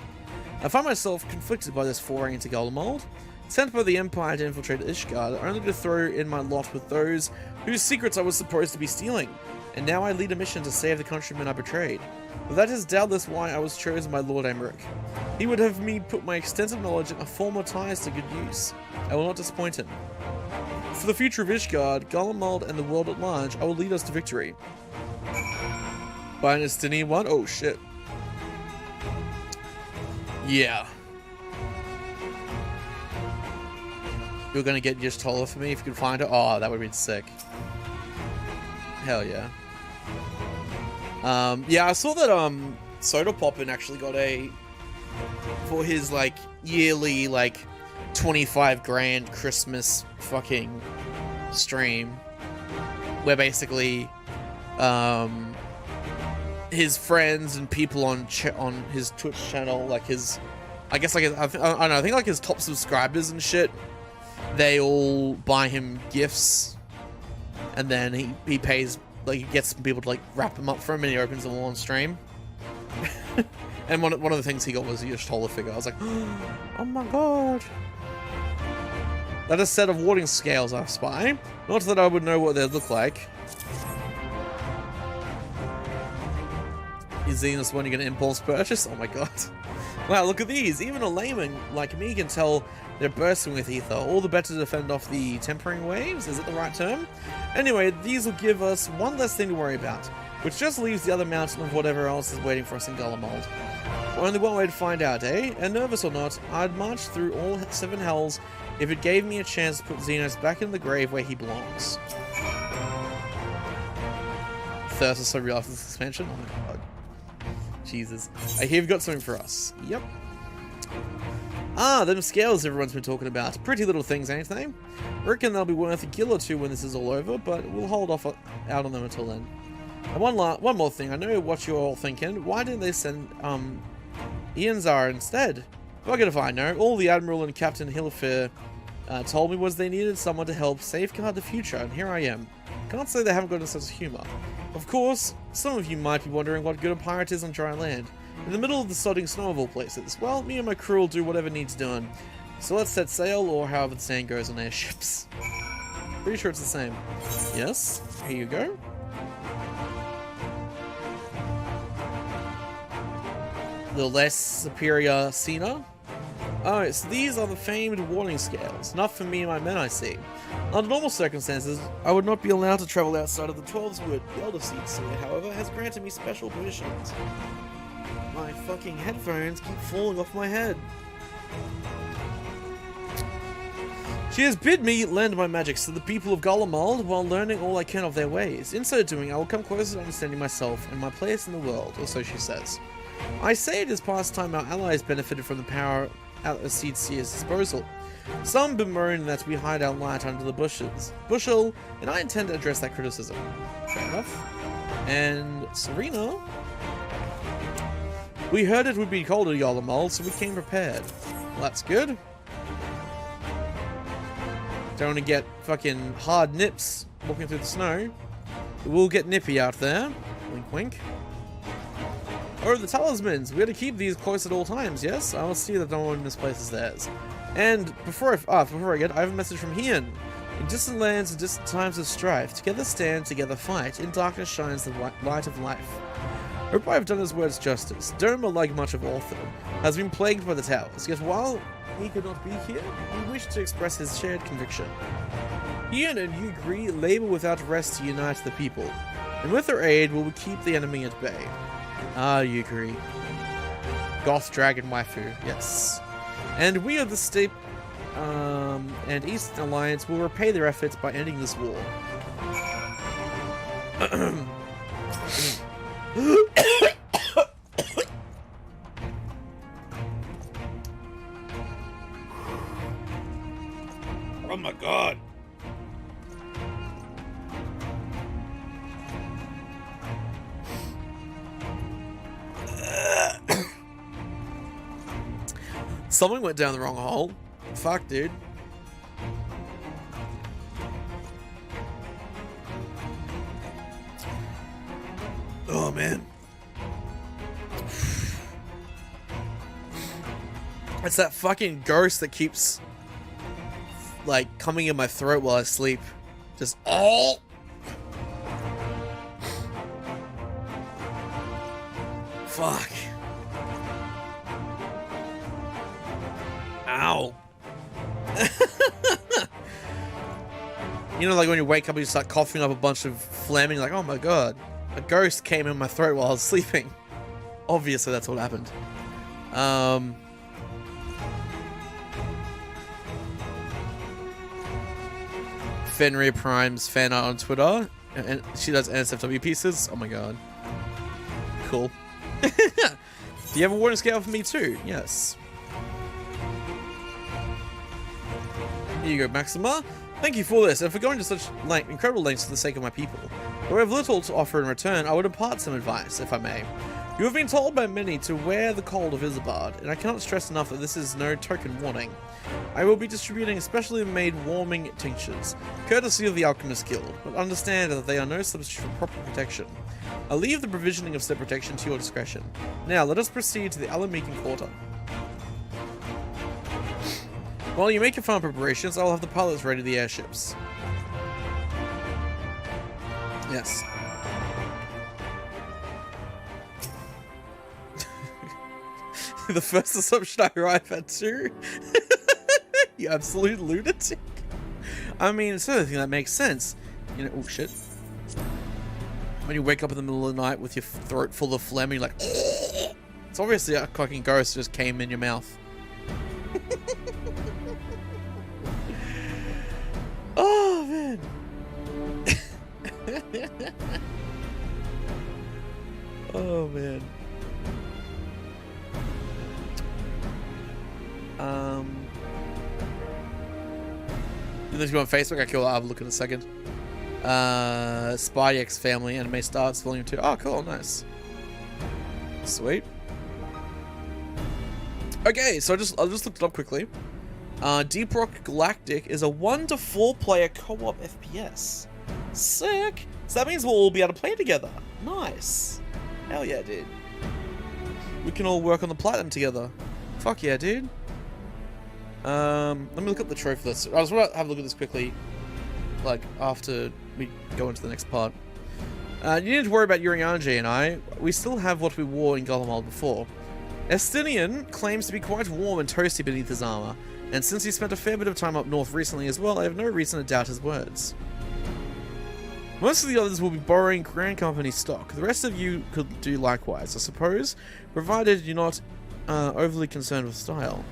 I find myself conflicted by this foray into Garlemald, sent by the Empire to infiltrate Ishgard, only to throw in my lot with those whose secrets I was supposed to be stealing, and now I lead a mission to save the countrymen I betrayed. But that is doubtless why I was chosen by Lord Emmerich. He would have me put my extensive knowledge and former ties to good use. I will not disappoint him. For the future of Ishgard, Garlemald, and the world at large, I will lead us to victory. By an Estinian one? Oh shit. Yeah. You're gonna get Y'shtola for me if you can find her? Oh, that would have been sick. Hell yeah. Yeah, I saw that Soda Poppin actually got a, for his like yearly like 25 grand Christmas fucking stream, where basically his friends and people on his Twitch channel, like his, I guess like his, I don't know, I think like his top subscribers and shit, they all buy him gifts, and then he pays, like he gets some people to like wrap them up for him, and he opens them all on stream. And one of the things he got was a Y'shtola figure. I was like, oh my god. That is a set of warding scales I spy. Not that I would know what they'd look like. Is Xenos one you get an impulse purchase? Oh my god. Wow, look at these. Even a layman like me can tell they're bursting with ether. All the better to defend off the tempering waves. Is it the right term? Anyway, these will give us one less thing to worry about, which just leaves the other mountain of whatever else is waiting for us in Garlemald. Only one way to find out, eh? And nervous or not, I'd march through all 7 hells if it gave me a chance to put Xenos back in the grave where he belongs. Thirst is so real after this expansion? Oh my god. Jesus. I hear you've got something for us. Yep. Ah, them scales everyone's been talking about. Pretty little things, ain't they? Reckon they'll be worth a gill or two when this is all over, but we'll hold off out on them until then. And one more thing, I know what you're all thinking. Why didn't they send Ianzar instead? Well, if I know. All the Admiral and Captain Hillfair told me was they needed someone to help safeguard the future, and here I am. Can't say they haven't got a sense of humor. Of course, some of you might be wondering what good a pirate is on dry land, in the middle of the sodding snow of all places. Well, me and my crew will do whatever needs done. So let's set sail, or however the saying goes on airships. Pretty sure it's the same. Yes, here you go. The less superior Cena. Oh, so these are the famed warning scales. Not for me and my men, I see. Under normal circumstances, I would not be allowed to travel outside of the 12's wood. The Elder Seed Seer, however, has granted me special permissions. My fucking headphones keep falling off my head. She has bid me lend my magics to the people of Garlemald while learning all I can of their ways. In so doing, I will come closer to understanding myself and my place in the world, or so she says. I say it is past time our allies benefited from the power at the Seed Seer's disposal. Some bemoan that we hide our light under the bushel, and I intend to address that criticism. Fair enough. And Serena? We heard it would be cold at Garlemald, so we came prepared. Well, that's good. Don't want to get fucking hard nips walking through the snow. We'll get nippy out there. Wink, wink. Oh, the talismans! We gotta keep these close at all times, yes? I will see that no one misplaces theirs. And before I get, I have a message from Hian. In distant lands and distant times of strife, together stand, together fight, in darkness shines the light of life. I hope I have done his words justice. Derma, like much of Ortho, has been plagued by the towers, yet while he could not be here, he wished to express his shared conviction. He and you agree, labor without rest to unite the people, and with their aid will we keep the enemy at bay. Ah, you agree. Goth Dragon Waifu, yes. And we of the State and Eastern Alliance will repay their efforts by ending this war. Oh my god. Something went down the wrong hole. Fuck, dude. Oh, man. It's that fucking ghost that keeps, like, coming in my throat while I sleep. Just, oh! Fuck. Ow. You know, like when you wake up and you start coughing up a bunch of phlegm and you're like, oh my god, a ghost came in my throat while I was sleeping. Obviously that's what happened. Fenrir Prime's fan art on Twitter, and she does NSFW pieces. Oh my god. Cool. Do you have a warning scale for me too? Yes. Here you go, Maxima. Thank you for this, and for going to such incredible lengths for the sake of my people. Though I have little to offer in return, I would impart some advice, if I may. You have been told by many to wear the cold of Isambard, and I cannot stress enough that this is no token warning. I will be distributing specially made warming tinctures, courtesy of the Alchemist Guild, but understand that they are no substitute for proper protection. I'll leave the provisioning of said protection to your discretion. Now, let us proceed to the Alamican Quarter. While you make your farm preparations, I'll have the pilots ready the airships. Yes. The first assumption I arrive at too. You absolute lunatic. I mean, it's the only thing that makes sense. You know, oh shit. When you wake up in the middle of the night with your throat full of phlegm, you're like, it's obviously a fucking ghost just came in your mouth. Oh man. Oh man. If you on Facebook, I'll have a look in a second. Spy X Family Anime Starts Volume 2. Oh, cool, nice. Sweet. Okay, so I just looked it up quickly. Deep Rock Galactic is a 1 to 4 player co-op FPS. Sick! So that means we'll all be able to play together. Nice. Hell yeah, dude. We can all work on the platinum together. Fuck yeah, dude. Let me look up the trophy list. I just want to have a look at this quickly, like, after we go into the next part. You need to worry about Urianger and I. We still have what we wore in Garlemald before. Estinian claims to be quite warm and toasty beneath his armor, and since he spent a fair bit of time up north recently as well, I have no reason to doubt his words. Most of the others will be borrowing Grand Company stock. The rest of you could do likewise, I suppose, provided you're not overly concerned with style.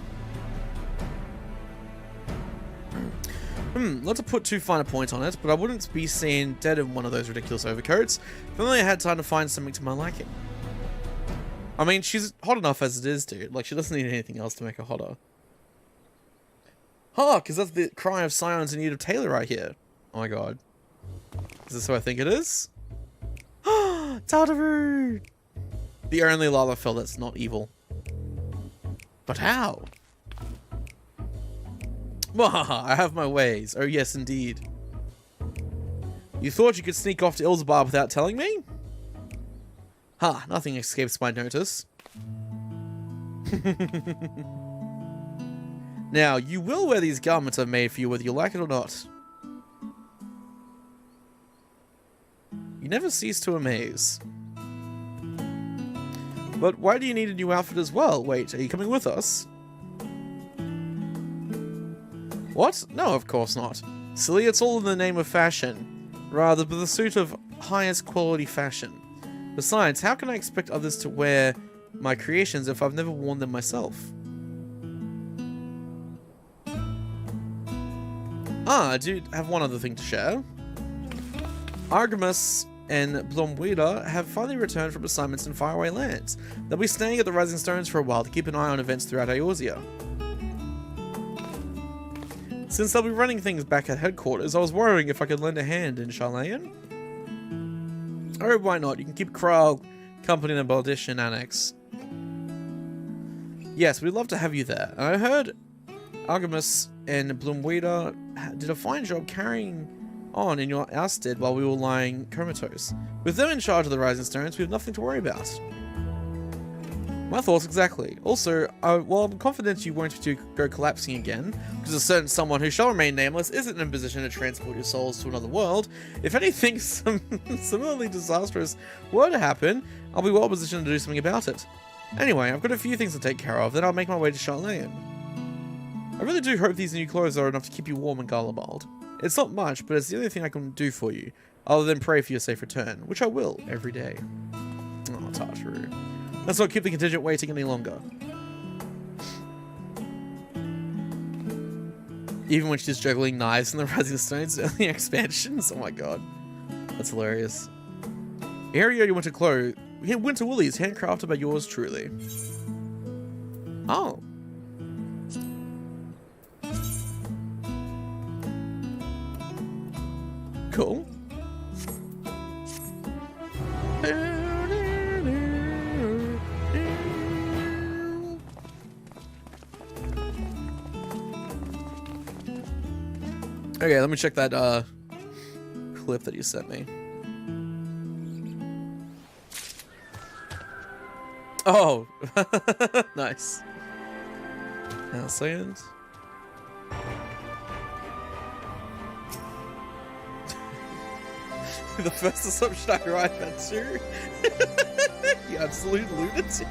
Not to put too fine a point on it, but I wouldn't be seen dead in one of those ridiculous overcoats if only I had time to find something to my liking. I mean, she's hot enough as it is, dude. Like, she doesn't need anything else to make her hotter. Hark! Is that the cry of scions in need of Taylor right here? Oh my god. Is this who I think it is? Tartaroot! The only Lalafell that's not evil. But how? I have my ways. Oh yes, indeed. You thought you could sneak off to Ilzabar without telling me? Ha, nothing escapes my notice. Now, you will wear these garments I've made for you whether you like it or not. You never cease to amaze. But why do you need a new outfit as well? Wait, are you coming with us? What? No, of course not. Silly, it's all in the name of fashion. Rather, the pursuit of highest quality fashion. Besides, how can I expect others to wear my creations if I've never worn them myself? Ah, I do have one other thing to share. Artemis and Blomwida have finally returned from assignments in faraway lands. They'll be staying at the Rising Stones for a while to keep an eye on events throughout Eorzea. Since they'll be running things back at headquarters, I was worrying if I could lend a hand in Sharlayan. Oh, why not? You can keep Kral company in the Baldishan Annex. Yes, we'd love to have you there. And I heard Artemis and Blomwida did a fine job carrying on in your ousted while we were lying comatose. With them in charge of the Rising Stones, we have nothing to worry about. My thoughts exactly. Also, while I'm confident you won't go collapsing again, because a certain someone who shall remain nameless isn't in a position to transport your souls to another world, if anything similarly disastrous were to happen, I'll be well positioned to do something about it. Anyway, I've got a few things to take care of, then I'll make my way to Sharlayan. I really do hope these new clothes are enough to keep you warm in Garlemald. It's not much, but it's the only thing I can do for you, other than pray for your safe return, which I will every day. Oh, Tartaru. Let's not keep the contingent waiting any longer. Even when she's juggling knives in the Rising Stones early expansions. Oh my god. That's hilarious. Area you winter clothes. Winter woolies, handcrafted by yours truly. Oh. Cool. Okay, let me check that clip that you sent me. Oh, nice. Now, second. The first assumption I arrived at too. You absolute lunatic.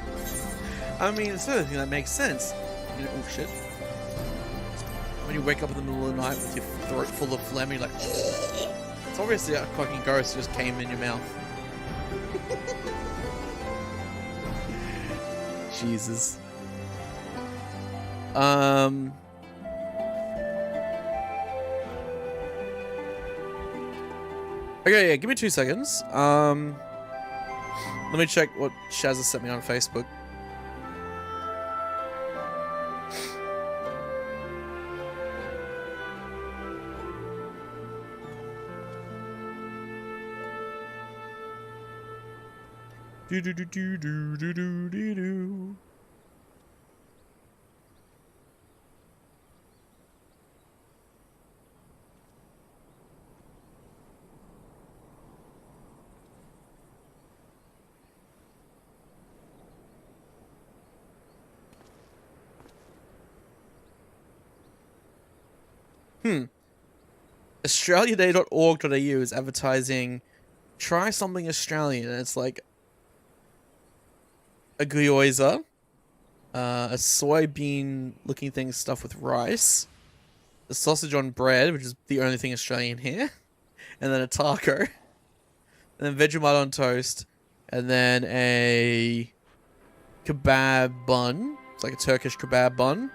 I mean, it's the only thing that makes sense. You know, oh shit. When you wake up in the middle of the night with your throat full of phlegm, you're like, it's obviously a fucking ghost just came in your mouth. Jesus. Okay, yeah, give me 2 seconds. Let me check what Shaz has sent me on Facebook. Do do do do do do do do do. Australiaday.org.au is advertising try something Australian, and it's like a gyoza, a soybean looking thing stuffed with rice, a sausage on bread, which is the only thing Australian here, and then a taco, and then Vegemite on toast, and then a kebab bun. It's like a Turkish kebab bun,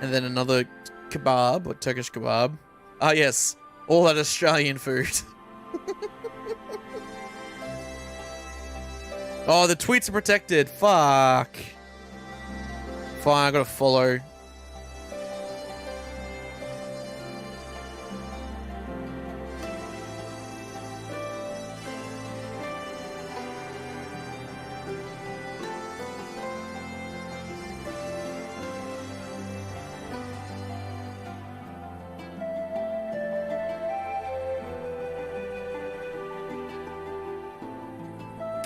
and then another kebab, or Turkish kebab. Ah, yes, all that Australian food. Oh, the tweets are protected. Fuck. Fine, I gotta follow.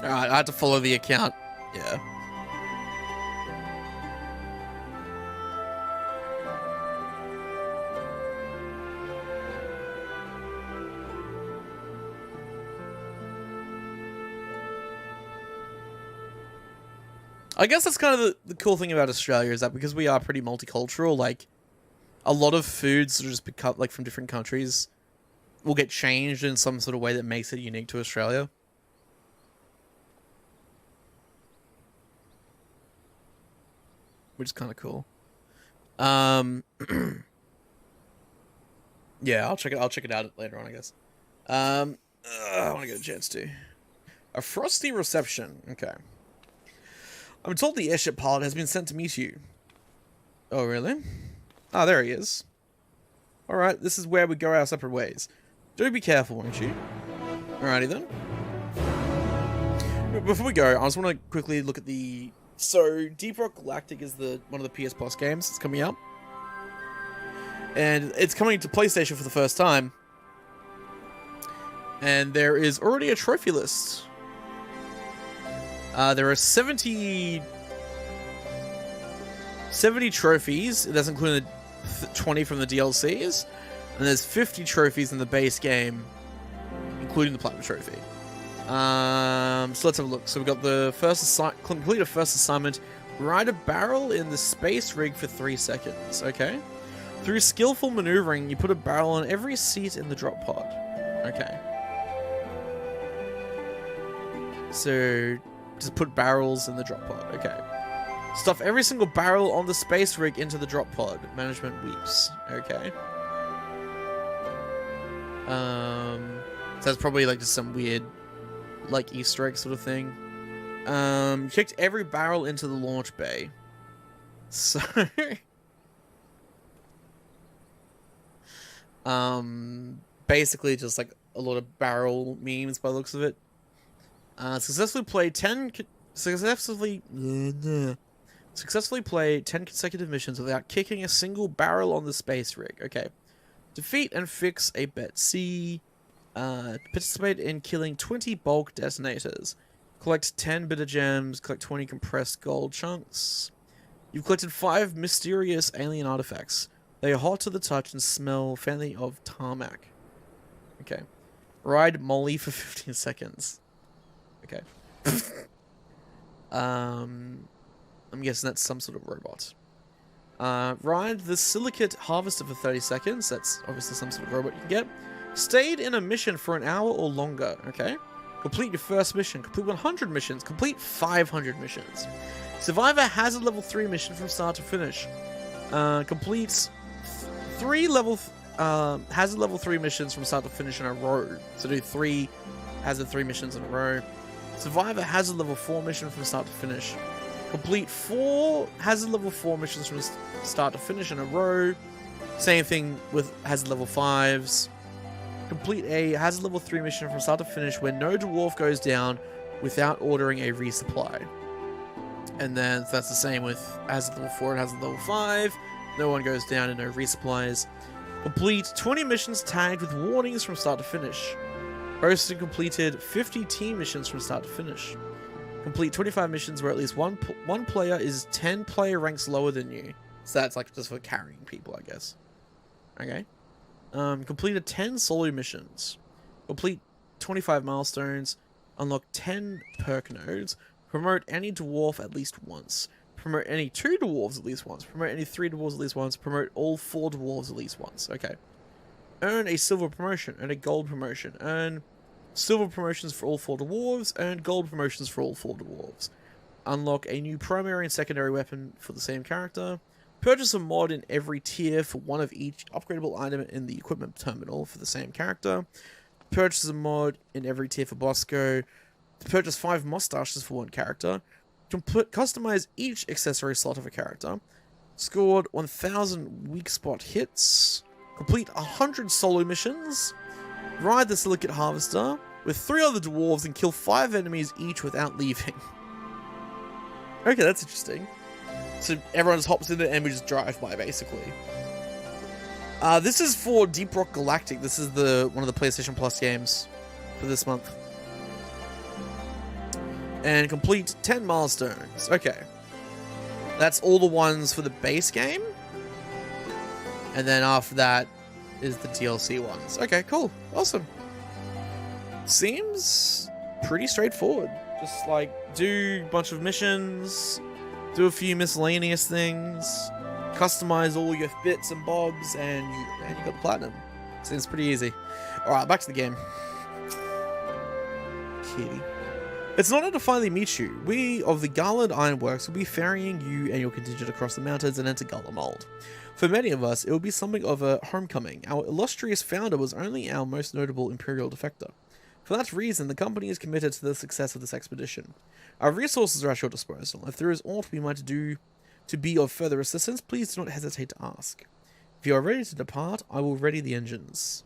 Alright, I had to follow the account. Yeah. I guess that's kind of the cool thing about Australia is that because we are pretty multicultural, like, a lot of foods are just become, like, from different countries will get changed in some sort of way that makes it unique to Australia. Which is kind of cool. Yeah, I'll check it out later on, I guess. I want to go to Jets too. A frosty reception. Okay. I'm told the airship pilot has been sent to meet you. Oh, really? Ah, there he is. Alright, this is where we go our separate ways. Do be careful, won't you? Alrighty then. Before we go, I just want to quickly look at the... So, Deep Rock Galactic is one of the PS Plus games that's coming out. And it's coming to PlayStation for the first time. And there is already a trophy list. There are 70 trophies. That's including the 20 from the DLCs. And there's 50 trophies in the base game, including the Platinum Trophy. So let's have a look. So we've got the complete a first assignment. Ride a barrel in the space rig for 3 seconds. Okay. Through skillful maneuvering, you put a barrel on every seat in the drop pod. Okay. So, just put barrels in the drop pod. Okay. Stuff every single barrel on the space rig into the drop pod. Management weeps. Okay. So that's probably like just some weird, like, Easter egg sort of thing. Kicked every barrel into the launch bay. So... basically just like a lot of barrel memes by the looks of it. Successfully play 10 consecutive missions without kicking a single barrel on the space rig. Okay. Defeat and fix a Bet C. Participate in killing 20 bulk detonators. Collect 10 bitter gems. Collect 20 compressed gold chunks. You've collected 5 mysterious alien artifacts. They are hot to the touch and smell faintly of tarmac. Okay. Ride Molly for 15 seconds. Okay. I'm guessing that's some sort of robot. Ride the Silicate Harvester for 30 seconds. That's obviously some sort of robot you can get. Stayed in a mission for an hour or longer. Okay. Complete your first mission. Complete 100 missions. Complete 500 missions. Survive a hazard level 3 mission from start to finish. Complete 3 hazard level 3 missions from start to finish in a row. So do 3 hazard 3 missions in a row. Survive a hazard level 4 mission from start to finish. Complete 4 hazard level 4 missions from start to finish in a row. Same thing with hazard level 5s. Complete a hazard level 3 mission from start to finish where no dwarf goes down without ordering a resupply. And then so that's the same with hazard level 4 and hazard level 5. No one goes down and no resupplies. Complete 20 missions tagged with warnings from start to finish. Hosted completed 50 team missions from start to finish. Complete 25 missions where at least one player is 10 player ranks lower than you. So that's like just for carrying people, I guess. Okay. Completed 10 solo missions. Complete 25 milestones. Unlock 10 perk nodes. Promote any dwarf at least once. Promote any 2 dwarves at least once. Promote any 3 dwarves at least once. Promote all 4 dwarves at least once. Okay. Earn a silver promotion. Earn a gold promotion. Earn silver promotions for all 4 dwarves. Earn gold promotions for all 4 dwarves. Unlock a new primary and secondary weapon for the same character. Purchase a mod in every tier for one of each upgradable item in the equipment terminal for the same character. Purchase a mod in every tier for Bosco. Purchase 5 mustaches for one character. Customize each accessory slot of a character. Scored 1,000 weak spot hits. Complete 100 solo missions. Ride the Silicate Harvester with 3 other dwarves and kill 5 enemies each without leaving. Okay, that's interesting. So everyone just hops in it and we just drive by, basically. This is for Deep Rock Galactic. This is one of the PlayStation Plus games for this month. And complete 10 milestones. Okay. That's all the ones for the base game. And then after that is the DLC ones. Okay, cool. Awesome. Seems pretty straightforward. Just like do a bunch of missions, do a few miscellaneous things, customize all your bits and bobs, and you got the platinum. Seems pretty easy. Alright, back to the game. Kitty. It's an honor to finally meet you. We of the Garland Ironworks will be ferrying you and your contingent across the mountains and into Garlemald. For many of us, it will be something of a homecoming. Our illustrious founder was only our most notable Imperial defector. For that reason, the company is committed to the success of this expedition. Our resources are at your disposal. If there is aught we might do to be of further assistance, please do not hesitate to ask. If you are ready to depart, I will ready the engines.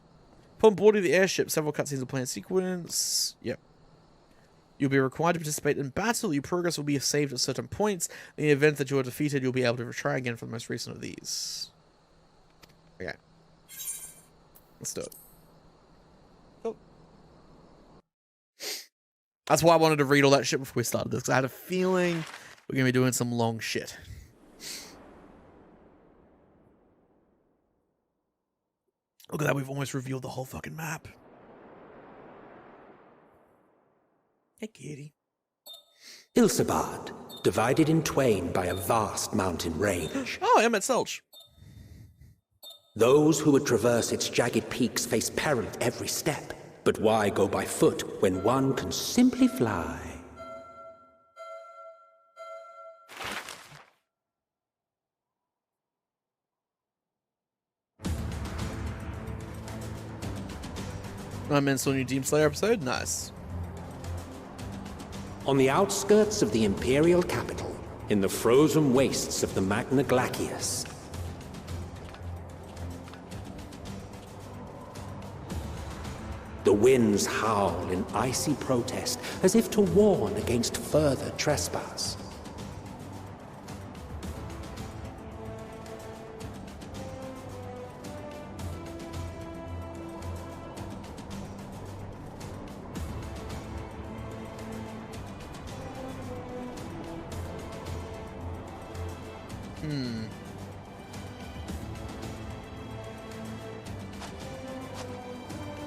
Upon boarding the airship, several cutscenes will play in sequence. Yep. You'll be required to participate in battle. Your progress will be saved at certain points. In the event that you are defeated, you'll be able to retry again for the most recent of these. Okay. Let's do it. Cool. That's why I wanted to read all that shit before we started this, because I had a feeling we're going to be doing some long shit. Look at that, we've almost revealed the whole fucking map. Hey, kitty. Ilsabad, divided in twain by a vast mountain range. Oh, Emmett Selch. Those who would traverse its jagged peaks face peril at every step. But why go by foot when one can simply fly? I meant a new Demon Slayer episode? Nice. On the outskirts of the Imperial capital, in the frozen wastes of the Magna Glacius, the winds howl in icy protest as if to warn against further trespass.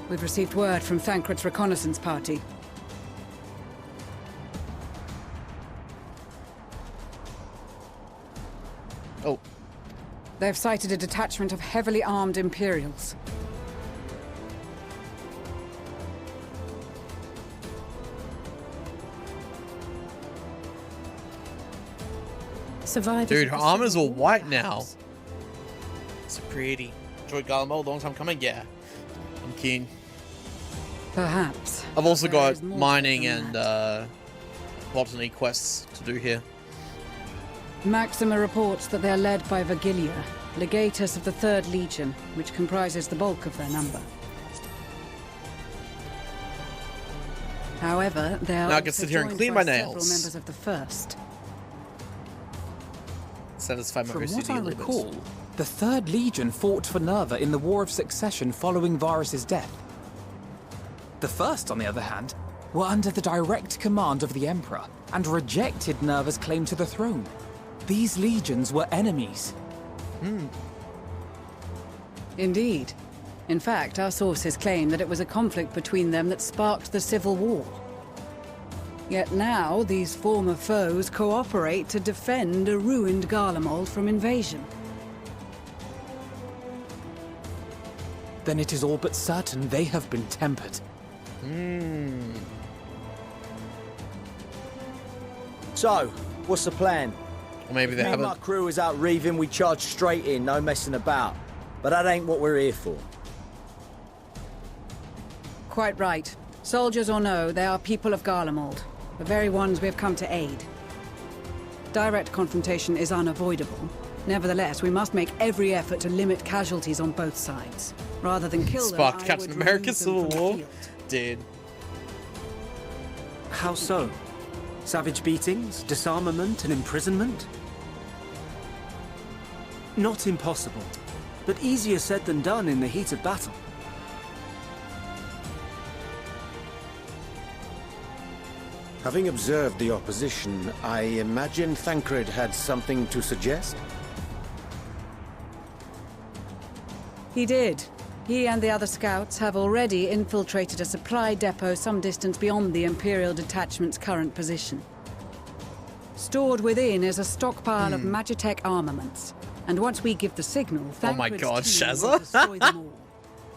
We've received word from Thancred's reconnaissance party. Oh. They've sighted a detachment of heavily armed Imperials. Survivors. Dude, her armor's all white now. So pretty. Enjoyed Garlemald, long time coming? Yeah. I'm keen. Perhaps. I've also got mining and botany quests to do here. Maxima reports that they are led by Vergilia, legatus of the 3rd Legion, which comprises the bulk of their number. However, they are now I can sit here and clean my nails. Several members of the 1st. Satisfy my From OCD what I limits. recall, the 3rd Legion fought for Nerva in the War of Succession following Varus' death. The 1st, on the other hand, were under the direct command of the Emperor and rejected Nerva's claim to the throne. These legions were enemies. Indeed. In fact, our sources claim that it was a conflict between them that sparked the Civil War. Yet now, these former foes cooperate to defend a ruined Garlemald from invasion. Then it is all but certain they have been tempered. So, what's the plan? Or maybe they Me and haven't. my crew is out reaving, we charge straight in, no messing about. But that ain't what we're here for. Quite right. Soldiers or no, they are people of Garlemald, the very ones we have come to aid. Direct confrontation is unavoidable. Nevertheless, we must make every effort to limit casualties on both sides. Rather than kill them, Sparked I Captain would America remove them Civil from the War. field. Dude. How so? Savage beatings, disarmament, and imprisonment? Not impossible, but easier said than done in the heat of battle. Having observed the opposition, I imagine Thancred had something to suggest? He did. He and the other scouts have already infiltrated a supply depot some distance beyond the Imperial detachment's current position. Stored within is a stockpile of Magitech armaments, and once we give the signal, oh my god, team will Shazza? destroy them all.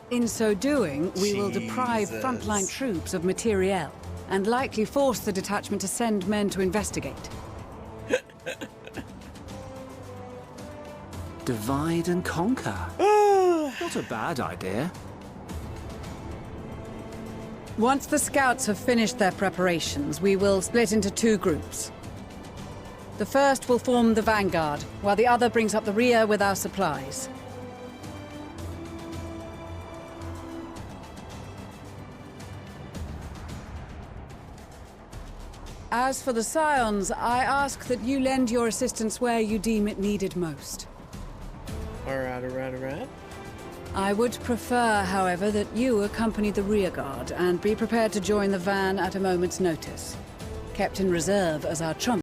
In so doing, we will deprive frontline troops of materiel, and likely force the detachment to send men to investigate. Divide and conquer. Not a bad idea. Once the scouts have finished their preparations, we will split into two groups. The first will form the vanguard, while the other brings up the rear with our supplies. As for the Scions, I ask that you lend your assistance where you deem it needed most. Alright. I would prefer, however, that you accompany the rearguard and be prepared to join the van at a moment's notice. Kept in reserve as our trump